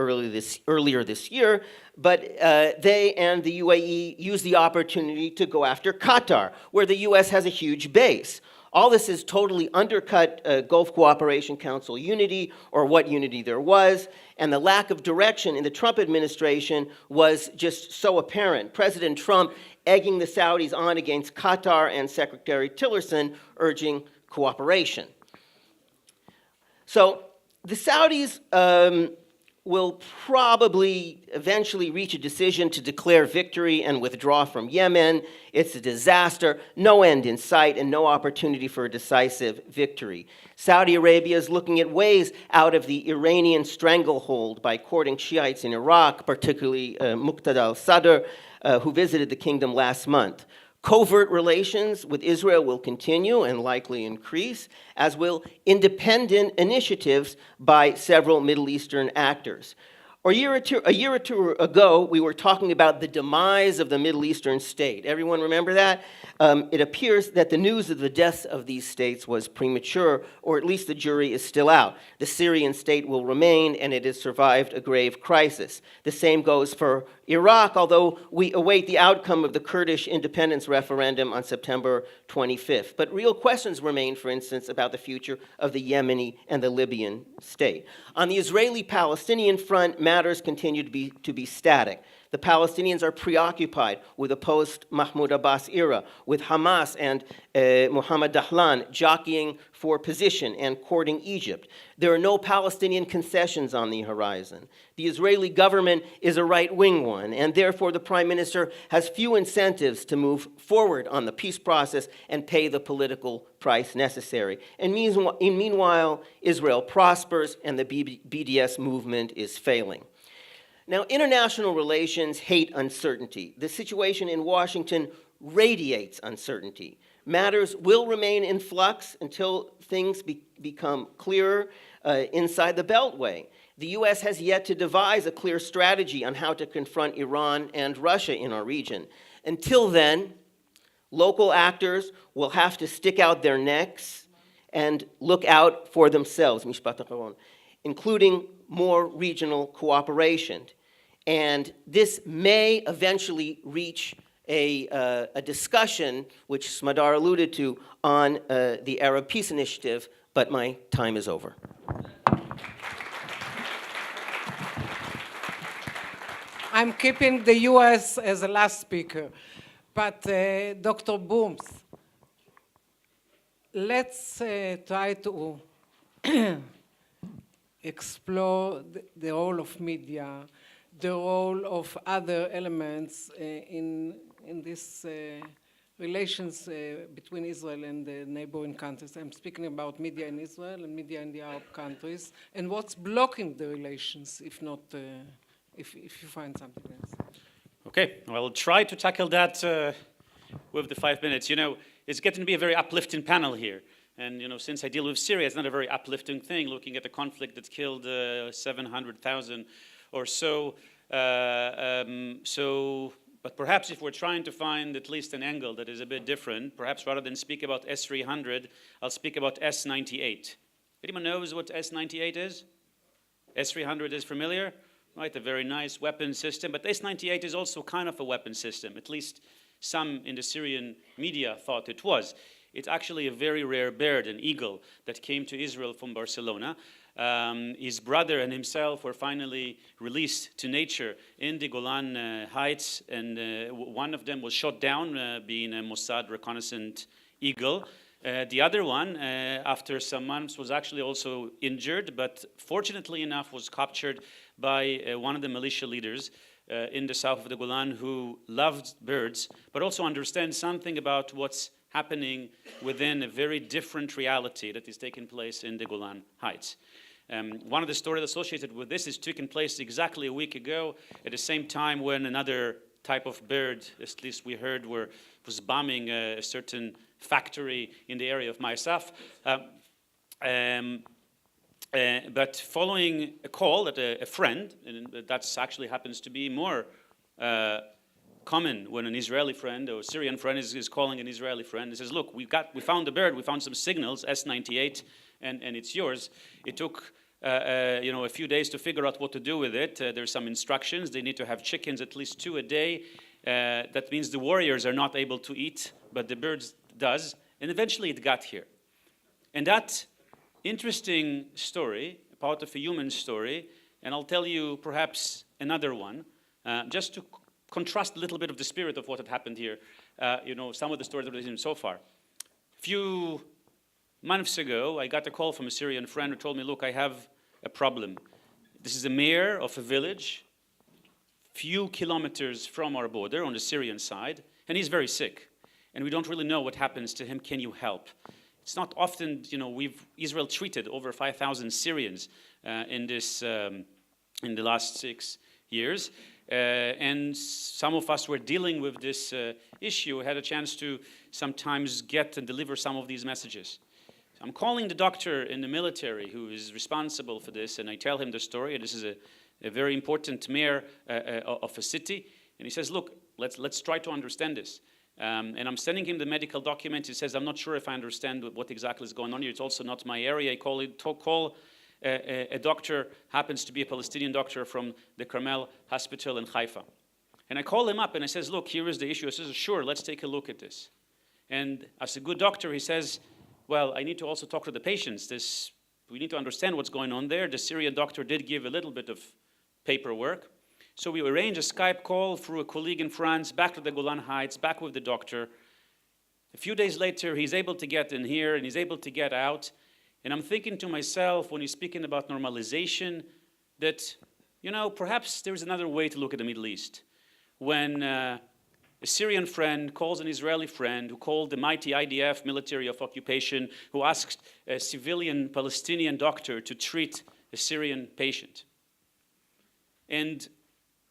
earlier this year, but they and the UAE used the opportunity to go after Qatar, where the U.S. has a huge base. All this has totally undercut Gulf Cooperation Council unity, or what unity there was, and the lack of direction in the Trump administration was just so apparent. President Trump egging the Saudis on against Qatar, and Secretary Tillerson urging cooperation. So The Saudis will probably eventually reach a decision to declare victory and withdraw from Yemen. It's a disaster, no end in sight, and no opportunity for a decisive victory. Saudi Arabia is looking at ways out of the Iranian stranglehold by courting Shiites in Iraq, particularly Muqtada al-Sadr, who visited the kingdom last month. Covert relations with Israel will continue and likely increase, as will independent initiatives by several Middle Eastern actors. A year or two ago, we were talking about the demise of the Middle Eastern state. Everyone remember that? It appears that the news of the deaths of these states was premature, or at least the jury is still out. The Syrian state will remain, and it has survived a grave crisis. The same goes for Iraq, although we await the outcome of the Kurdish independence referendum on September 25th. But real questions remain, for instance, about the future of the Yemeni and the Libyan state. On the Israeli-Palestinian front, matters continue to be static. The Palestinians are preoccupied with a post-Mahmoud Abbas era, with Hamas and Mohammed Dahlan jockeying for position and courting Egypt. There are no Palestinian concessions on the horizon. The Israeli government is a right-wing one, and therefore the prime minister has few incentives to move forward on the peace process and pay the political price necessary. And meanwhile, Israel prospers and the BDS movement is failing. Now, international relations hate uncertainty. The situation in Washington radiates uncertainty. Matters will remain in flux until things become clearer inside the Beltway. The U.S. has yet to devise a clear strategy on how to confront Iran and Russia in our region. Until then, local actors will have to stick out their necks and look out for themselves, including more regional cooperation. And this may eventually reach a discussion, which Smadar alluded to, on the Arab Peace Initiative, but my time is over. I'm keeping the U.S. as the last speaker, but Dr. Boms, let's try to explore the role of media, the role of other elements in this relations between Israel and the neighboring countries. I'm speaking about media in Israel and media in the Arab countries, and what's blocking the relations, if not, if you find something else. Okay, well, I'll try to tackle that with the 5 minutes. You know, it's getting to be a very uplifting panel here. And, you know, since I deal with Syria, it's not a very uplifting thing, looking at the conflict that's killed 700,000 or so. But perhaps if we're trying to find at least an angle that is a bit different, perhaps rather than speak about S-300, I'll speak about S-98. Anyone knows what S-98 is? S-300 is familiar? Right, a very nice weapon system, but S-98 is also kind of a weapon system. At least some in the Syrian media thought it was. It's actually a very rare bird, an eagle, that came to Israel from Barcelona. His brother and himself were finally released to nature in the Golan Heights, and one of them was shot down, being a Mossad reconnaissance eagle. The other one, after some months, was actually also injured, but fortunately enough was captured by one of the militia leaders in the south of the Golan who loved birds, but also understands something about what's happening within a very different reality that is taking place in the Golan Heights. One of the stories associated with this is taking place exactly a week ago at the same time when another type of bird, at least we heard, was bombing a certain factory in the area of Maisaf. But following a call that a friend, and that actually happens to be more common when an Israeli friend or Syrian friend is calling an Israeli friend and says, look, we found the bird, we found some signals, S-98, and it's yours. It took a few days to figure out what to do with it. There's some instructions. They need to have chickens at least 2 a day. That means the warriors are not able to eat, but the bird does. And eventually it got here. And that interesting story, part of a human story, and I'll tell you perhaps another one, just to contrast a little bit of the spirit of what had happened here. Some of the stories that we've seen so far. A few months ago, I got a call from a Syrian friend who told me, look, I have a problem. This is a mayor of a village, few kilometers from our border on the Syrian side, and he's very sick. And we don't really know what happens to him. Can you help? It's not often, Israel treated over 5,000 Syrians in the last 6 years. And some of us were dealing with this issue, had a chance to sometimes get and deliver some of these messages. I'm calling the doctor in the military who is responsible for this, and I tell him the story. This is a very important mayor of a city, and he says, look, let's try to understand this. And I'm sending him the medical document. He says, I'm not sure if I understand what exactly is going on here. It's also not my area. I call a doctor, happens to be a Palestinian doctor from the Carmel Hospital in Haifa. And I call him up and I says, look, here is the issue. He says, sure, let's take a look at this. And as a good doctor, he says, well, I need to also talk to the patients. We need to understand what's going on there. The Syrian doctor did give a little bit of paperwork. So we arranged a Skype call through a colleague in France, back to the Golan Heights, back with the doctor. A few days later, he's able to get in here and he's able to get out. And I'm thinking to myself, when he's speaking about normalization, that, perhaps there's another way to look at the Middle East. When a Syrian friend calls an Israeli friend who called the mighty IDF, military of occupation, who asked a civilian Palestinian doctor to treat a Syrian patient. And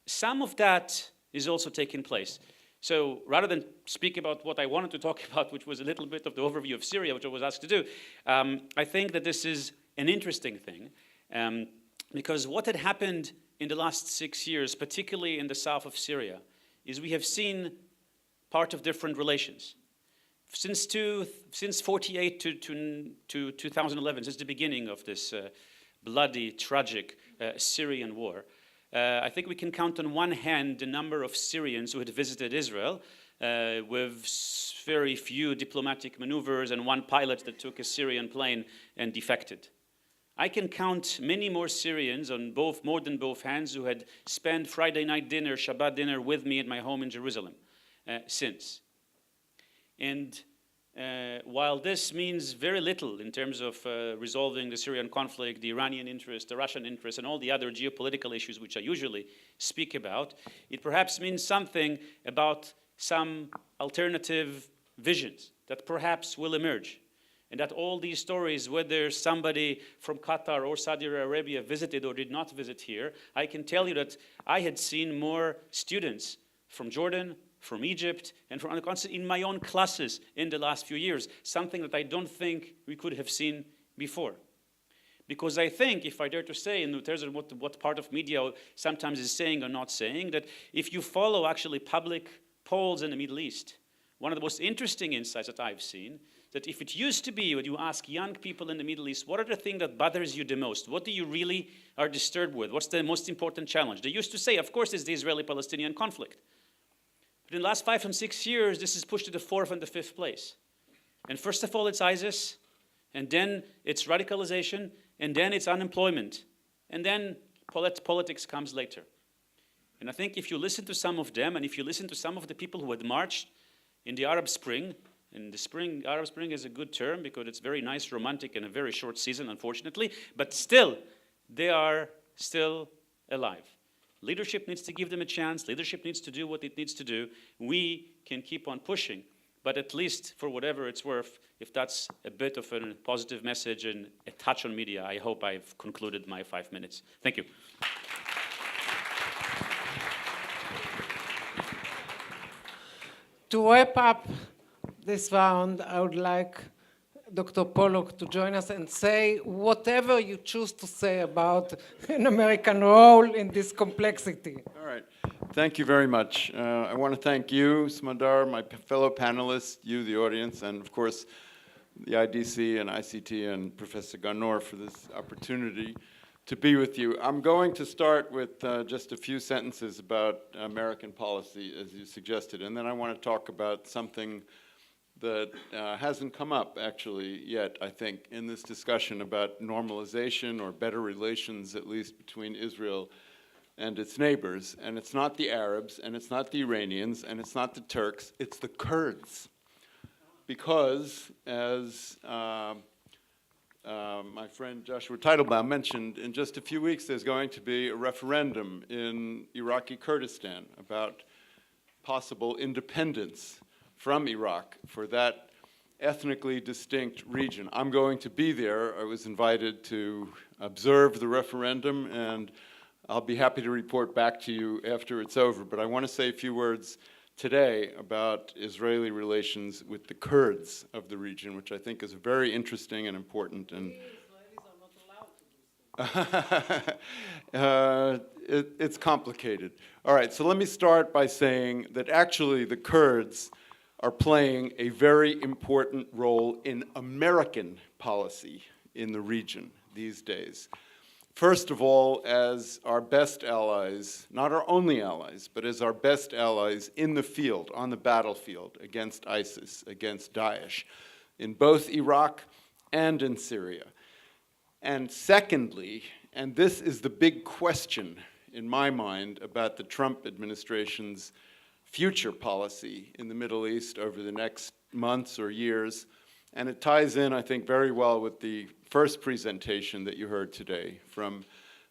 some of that is also taking place. So rather than speak about what I wanted to talk about, which was a little bit of the overview of Syria, which I was asked to do, I think that this is an interesting thing, because what had happened in the last 6 years, particularly in the south of Syria, is we have seen part of different relations. Since 48 to 2011, since the beginning of this bloody, tragic Syrian war, I think we can count on one hand the number of Syrians who had visited Israel with very few diplomatic maneuvers and one pilot that took a Syrian plane and defected. I can count many more Syrians on more than both hands who had spent Friday night dinner, Shabbat dinner with me at my home in Jerusalem since. And while this means very little in terms of resolving the Syrian conflict, the Iranian interest, the Russian interest, and all the other geopolitical issues which I usually speak about, it perhaps means something about some alternative visions that perhaps will emerge. And that all these stories, whether somebody from Qatar or Saudi Arabia visited or did not visit here, I can tell you that I had seen more students from Jordan, from Egypt, and from other countries in my own classes in the last few years, something that I don't think we could have seen before. Because I think, if I dare to say, in terms of what part of media sometimes is saying or not saying, that if you follow actually public polls in the Middle East, one of the most interesting insights that I've seen, that if it used to be when you ask young people in the Middle East, what are the things that bothers you the most? What do you really are disturbed with? What's the most important challenge? They used to say, of course, it's the Israeli-Palestinian conflict. But in the last 5 and 6 years, this is pushed to the 4th and the 5th place. And first of all, it's ISIS, and then it's radicalization, and then it's unemployment, and then politics comes later. And I think if you listen to some of them, and if you listen to some of the people who had marched in the Arab Spring, and Arab Spring is a good term because it's very nice, romantic, and a very short season, unfortunately, but still, they are still alive. Leadership needs to give them a chance. Leadership needs to do what it needs to do. We can keep on pushing, but at least for whatever it's worth, if that's a bit of a positive message and a touch on media, I hope I've concluded my 5 minutes. Thank you. To wrap up this round, I would like Dr. Pollock to join us and say whatever you choose to say about an American role in this complexity. All right. Thank you very much. I want to thank you, Smadar, my fellow panelists, you, the audience, and of course, the IDC and ICT and Professor Ganor for this opportunity to be with you. I'm going to start with just a few sentences about American policy, as you suggested, and then I want to talk about something that hasn't come up actually yet, I think, in this discussion about normalization or better relations, at least between Israel and its neighbors. And it's not the Arabs, and it's not the Iranians, and it's not the Turks, it's the Kurds. Because, as my friend Joshua Teitelbaum mentioned, in just a few weeks there's going to be a referendum in Iraqi Kurdistan about possible independence from Iraq for that ethnically distinct region. I'm going to be there. I was invited to observe the referendum, and I'll be happy to report back to you after it's over. But I want to say a few words today about Israeli relations with the Kurds of the region, which I think is very interesting and important. And it's complicated. All right, so let me start by saying that actually the Kurds are playing a very important role in American policy in the region these days. First of all, as our best allies, not our only allies, but as our best allies in the field, on the battlefield, against ISIS, against Daesh, in both Iraq and in Syria. And secondly, and this is the big question in my mind about the Trump administration's future policy in the Middle East over the next months or years, and it ties in, I think, very well with the first presentation that you heard today from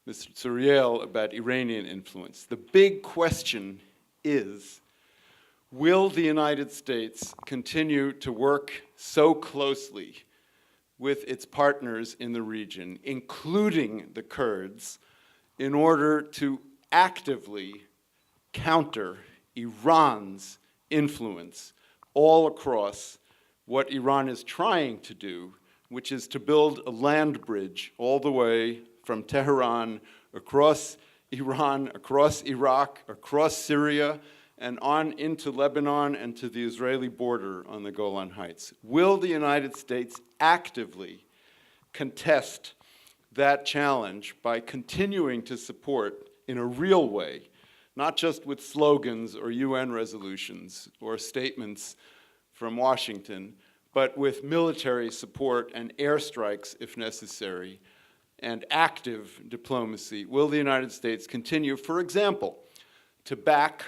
Mr. Tzuriel about Iranian influence. The big question is, will the United States continue to work so closely with its partners in the region, including the Kurds, in order to actively counter Iran's influence all across what Iran is trying to do, which is to build a land bridge all the way from Tehran across Iran, across Iraq, across Syria, and on into Lebanon and to the Israeli border on the Golan Heights. Will the United States actively contest that challenge by continuing to support in a real way, not just with slogans or UN resolutions or statements from Washington, but with military support and airstrikes if necessary, and active diplomacy? Will the United States continue, for example, to back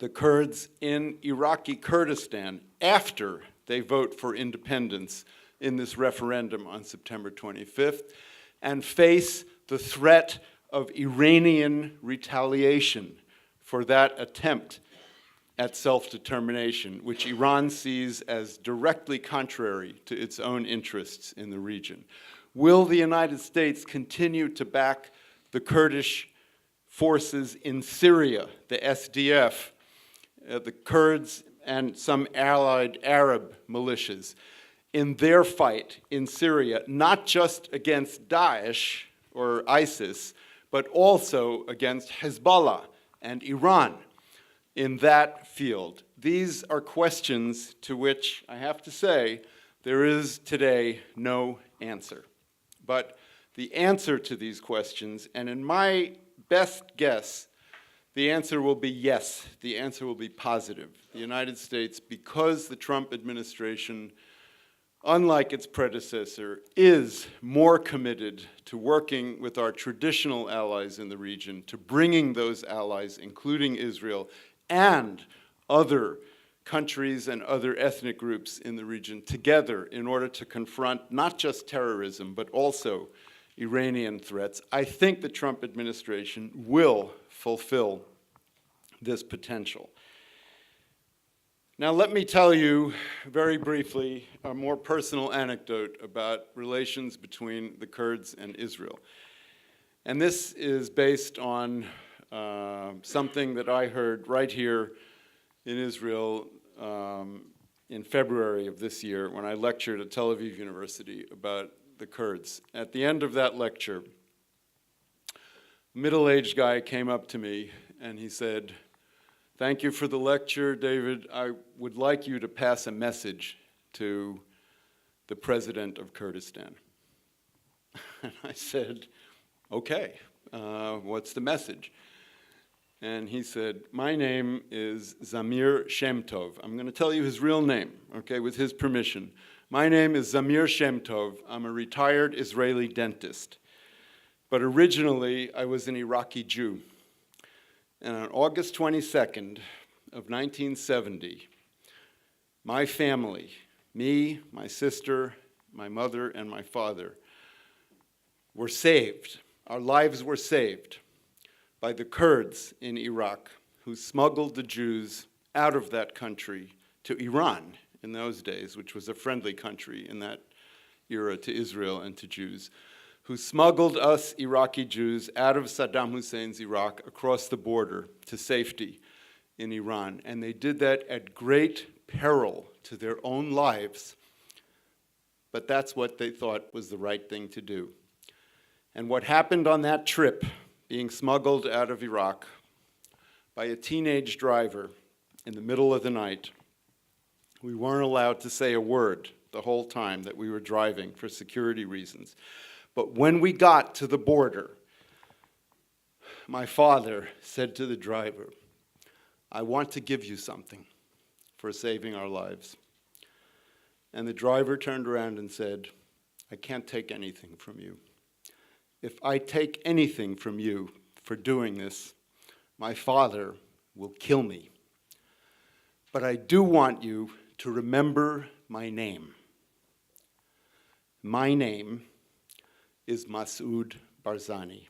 the Kurds in Iraqi Kurdistan after they vote for independence in this referendum on September 25th, and face the threat of Iranian retaliation for that attempt at self-determination, which Iran sees as directly contrary to its own interests in the region? Will the United States continue to back the Kurdish forces in Syria, the SDF, the Kurds and some allied Arab militias, in their fight in Syria, not just against Daesh or ISIS, but also against Hezbollah and Iran in that field? These are questions to which, I have to say, there is today no answer. But the answer to these questions, and in my best guess, the answer will be yes. The answer will be positive. The United States, because the Trump administration, unlike its predecessor, is more committed to working with our traditional allies in the region, to bringing those allies, including Israel, and other countries and other ethnic groups in the region together in order to confront not just terrorism, but also Iranian threats. I think the Trump administration will fulfill this potential. Now, let me tell you very briefly a more personal anecdote about relations between the Kurds and Israel. And this is based on something that I heard right here in Israel in February of this year when I lectured at Tel Aviv University about the Kurds. At the end of that lecture, a middle-aged guy came up to me and he said, "Thank you for the lecture, David. I would like you to pass a message to the president of Kurdistan." And I said, "Okay, what's the message?" And he said, "My name is Zamir Shemtov." I'm going to tell you his real name, okay, with his permission. "My name is Zamir Shemtov. I'm a retired Israeli dentist. But originally, I was an Iraqi Jew. And on August 22nd of 1970, my family, me, my sister, my mother and my father, were saved. Our lives were saved by the Kurds in Iraq, who smuggled the Jews out of that country to Iran in those days, which was a friendly country in that era to Israel and to Jews, who smuggled us Iraqi Jews out of Saddam Hussein's Iraq across the border to safety in Iran. And they did that at great peril to their own lives, but that's what they thought was the right thing to do. And what happened on that trip, being smuggled out of Iraq by a teenage driver in the middle of the night, we weren't allowed to say a word the whole time that we were driving for security reasons. But when we got to the border, my father said to the driver, "I want to give you something for saving our lives." And the driver turned around and said, "I can't take anything from you. If I take anything from you for doing this, my father will kill me. But I do want you to remember my name. My name is Massoud Barzani."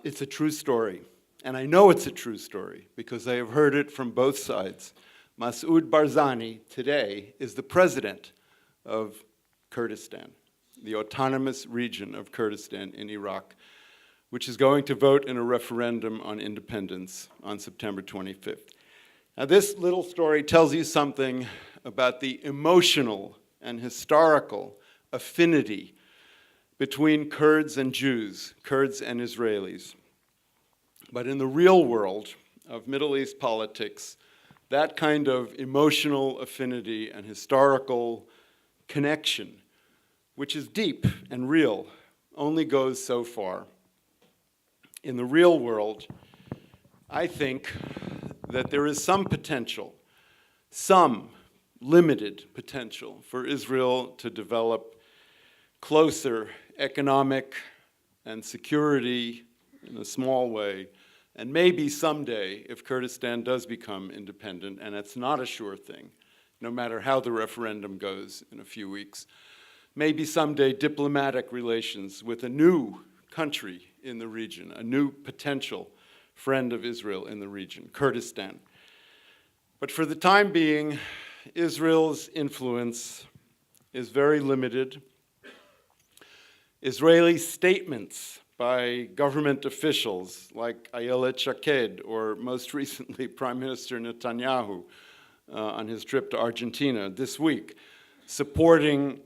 It's a true story, and I know it's a true story because I have heard it from both sides. Massoud Barzani today is the president of Kurdistan, the autonomous region of Kurdistan in Iraq, which is going to vote in a referendum on independence on September 25th. Now, this little story tells you something about the emotional and historical affinity between Kurds and Jews, Kurds and Israelis. But in the real world of Middle East politics, that kind of emotional affinity and historical connection, which is deep and real, only goes so far. In the real world, I think that there is some potential, some limited potential for Israel to develop closer economic and security in a small way, and maybe someday, if Kurdistan does become independent, and it's not a sure thing, no matter how the referendum goes in a few weeks, maybe someday diplomatic relations with a new country in the region, a new potential friend of Israel in the region, Kurdistan. But for the time being, Israel's influence is very limited. Israeli statements by government officials like Ayelet Shaked, or most recently Prime Minister Netanyahu on his trip to Argentina this week, supporting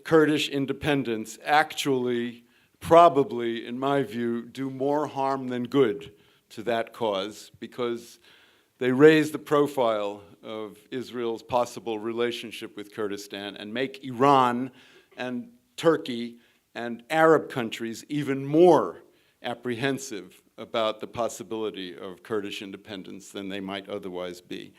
Kurdish independence, actually, probably, in my view, do more harm than good to that cause, because they raise the profile of Israel's possible relationship with Kurdistan and make Iran and Turkey and Arab countries even more apprehensive about the possibility of Kurdish independence than they might otherwise be.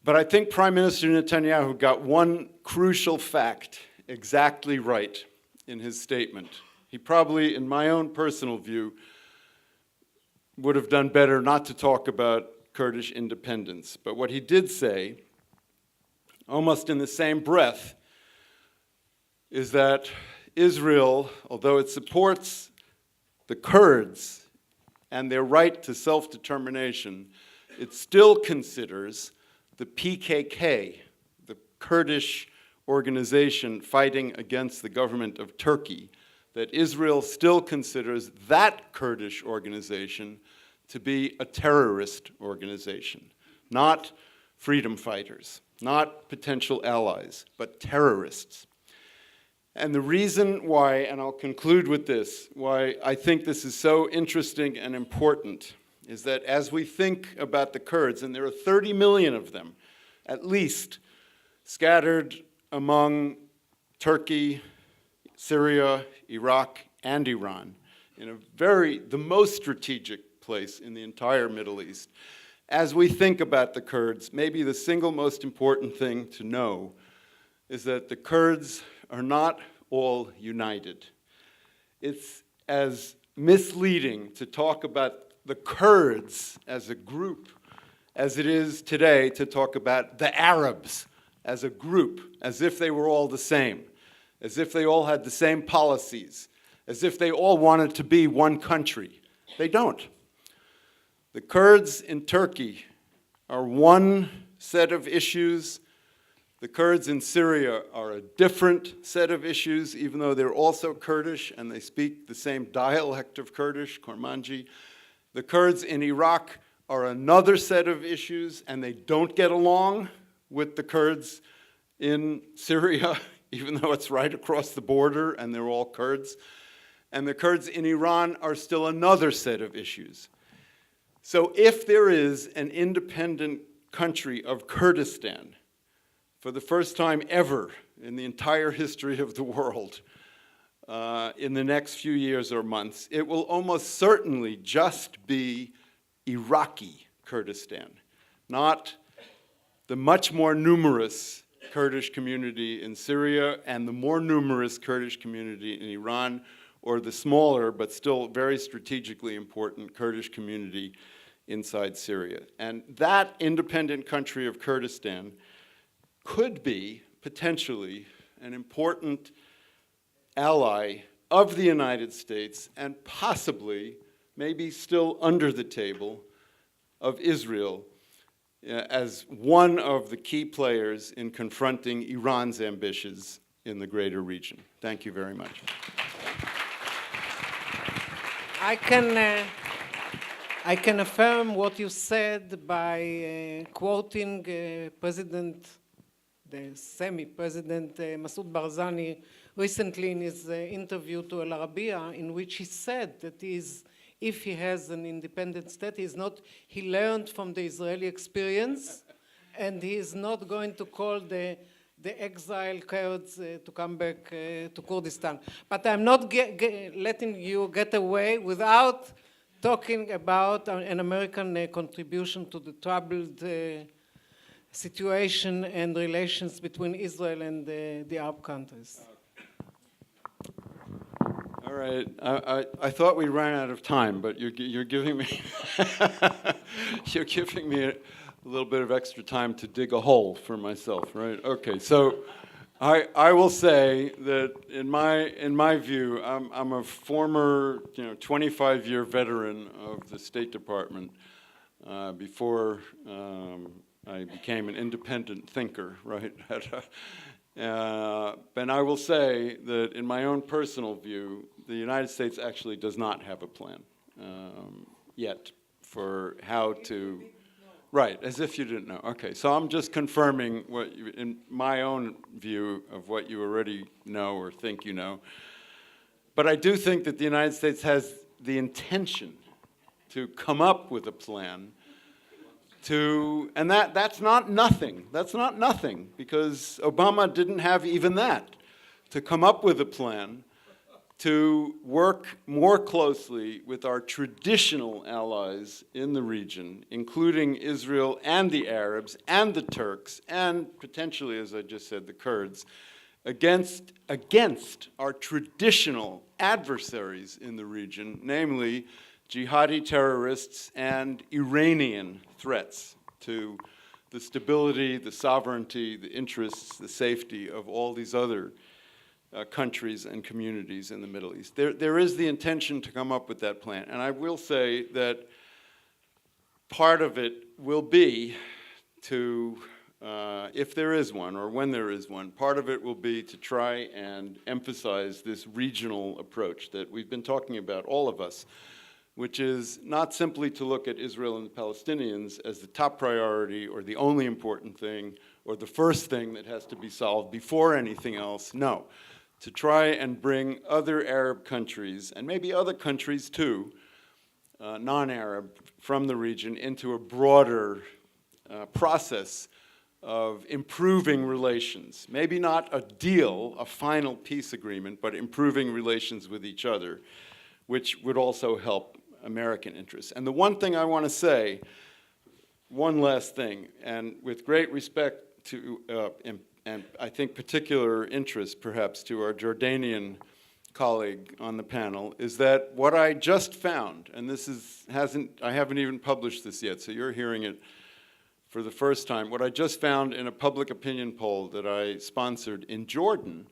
But I think Prime Minister Netanyahu got one crucial fact exactly right in his statement. He probably, in my own personal view, would have done better not to talk about Kurdish independence. But what he did say, almost in the same breath, is that Israel, although it supports the Kurds and their right to self-determination, it still considers the PKK, the Kurdish organization fighting against the government of Turkey, that Israel still considers that Kurdish organization to be a terrorist organization, not freedom fighters, not potential allies, but terrorists. And the reason why, and I'll conclude with this, why I think this is so interesting and important is that as we think about the Kurds, and there are 30 million of them, at least, scattered among Turkey, Syria, Iraq, and Iran, in the most strategic place in the entire Middle East. As we think about the Kurds, maybe the single most important thing to know is that the Kurds are not all united. It's as misleading to talk about the Kurds as a group as it is today to talk about the Arabs as a group, as if they were all the same, as if they all had the same policies, as if they all wanted to be one country. They don't. The Kurds in Turkey are one set of issues. The Kurds in Syria are a different set of issues, even though they're also Kurdish and they speak the same dialect of Kurdish, Kurmanji. The Kurds in Iraq are another set of issues, and they don't get along with the Kurds in Syria, even though it's right across the border and they're all Kurds. And the Kurds in Iran are still another set of issues. So if there is an independent country of Kurdistan, for the first time ever in the entire history of the world, in the next few years or months, it will almost certainly just be Iraqi Kurdistan, not the much more numerous Kurdish community in Syria and the more numerous Kurdish community in Iran, or the smaller but still very strategically important Kurdish community inside Syria. And that independent country of Kurdistan could be potentially an important ally of the United States and possibly, maybe still under the table, of Israel as one of the key players in confronting Iran's ambitions in the greater region. Thank you very much. I can affirm what you said by quoting President, the semi-president Massoud Barzani recently in his interview to Al Arabiya, in which he said that if he has an independent state, he learned from the Israeli experience, and he is not going to call the exiled Kurds to come back to Kurdistan. But I'm not letting you get away without talking about an American contribution to the troubled situation and relations between Israel and the Arab countries. All right, I thought we ran out of time, but you're giving me you're giving me a little bit of extra time to dig a hole for myself, right? Okay, so I will say that in my view, I'm a former 25-year veteran of the State Department before I became an independent thinker, right? And I will say that in my own personal view, the United States actually does not have a plan yet for how to... Right, as if you didn't know. Okay, so I'm just confirming what in my own view of what you already know or think you know. But I do think that the United States has the intention to come up with a plan and that's not nothing. That's not nothing, because Obama didn't have even that, to come up with a plan to work more closely with our traditional allies in the region, including Israel and the Arabs and the Turks and potentially, as I just said, the Kurds, against our traditional adversaries in the region, namely jihadi terrorists and Iranian threats to the stability, the sovereignty, the interests, the safety of all these other countries and communities in the Middle East. There is the intention to come up with that plan. And I will say that part of it will be to, if there is one or when there is one, part of it will be to try and emphasize this regional approach that we've been talking about, all of us, which is not simply to look at Israel and the Palestinians as the top priority or the only important thing or the first thing that has to be solved before anything else. No, to try and bring other Arab countries, and maybe other countries too, non-Arab, from the region into a broader process of improving relations. Maybe not a deal, a final peace agreement, but improving relations with each other, which would also help American interests. And the one thing I want to say, one last thing, and with great respect to, and I think particular interest perhaps to our Jordanian colleague on the panel, is that what I just found, and this I haven't even published this yet, so you're hearing it for the first time. What I just found in a public opinion poll that I sponsored in Jordan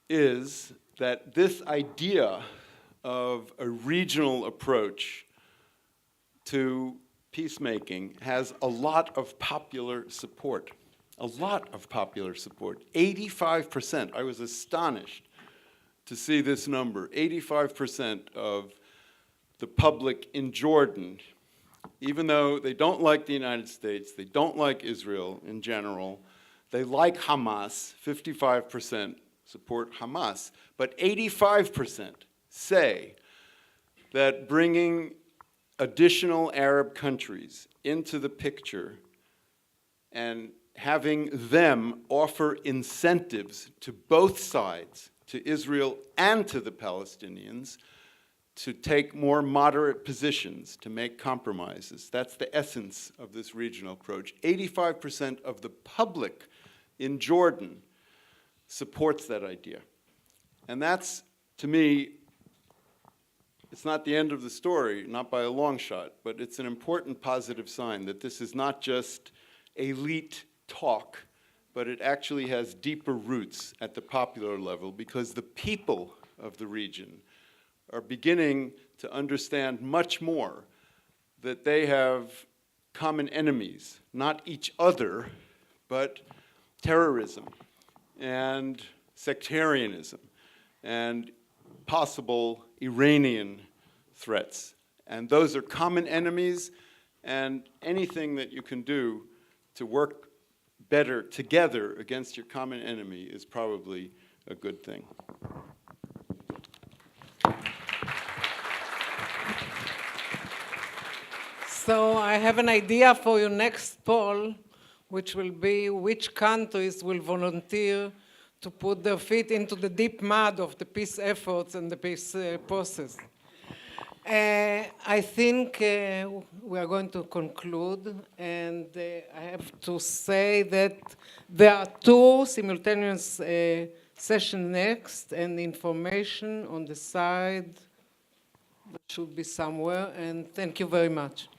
is that this idea of a regional approach to peacemaking has a lot of popular support. A lot of popular support. 85%. I was astonished to see this number. 85% of the public in Jordan, even though they don't like the United States, they don't like Israel in general, they like Hamas, 55% support Hamas, but 85% say that bringing additional Arab countries into the picture and having them offer incentives to both sides, to Israel and to the Palestinians, to take more moderate positions, to make compromises. That's the essence of this regional approach. 85% of the public in Jordan supports that idea. And that's, to me, it's not the end of the story, not by a long shot, but it's an important positive sign that this is not just elite talk, but it actually has deeper roots at the popular level because the people of the region are beginning to understand much more that they have common enemies, not each other, but terrorism and sectarianism and possible Iranian threats. And those are common enemies, and anything that you can do to work better together against your common enemy is probably a good thing. So I have an idea for your next poll, which will be which countries will volunteer to put their feet into the deep mud of the peace efforts and the peace process. I think we are going to conclude, and I have to say that there are two simultaneous sessions next, and information on the side that should be somewhere, and thank you very much.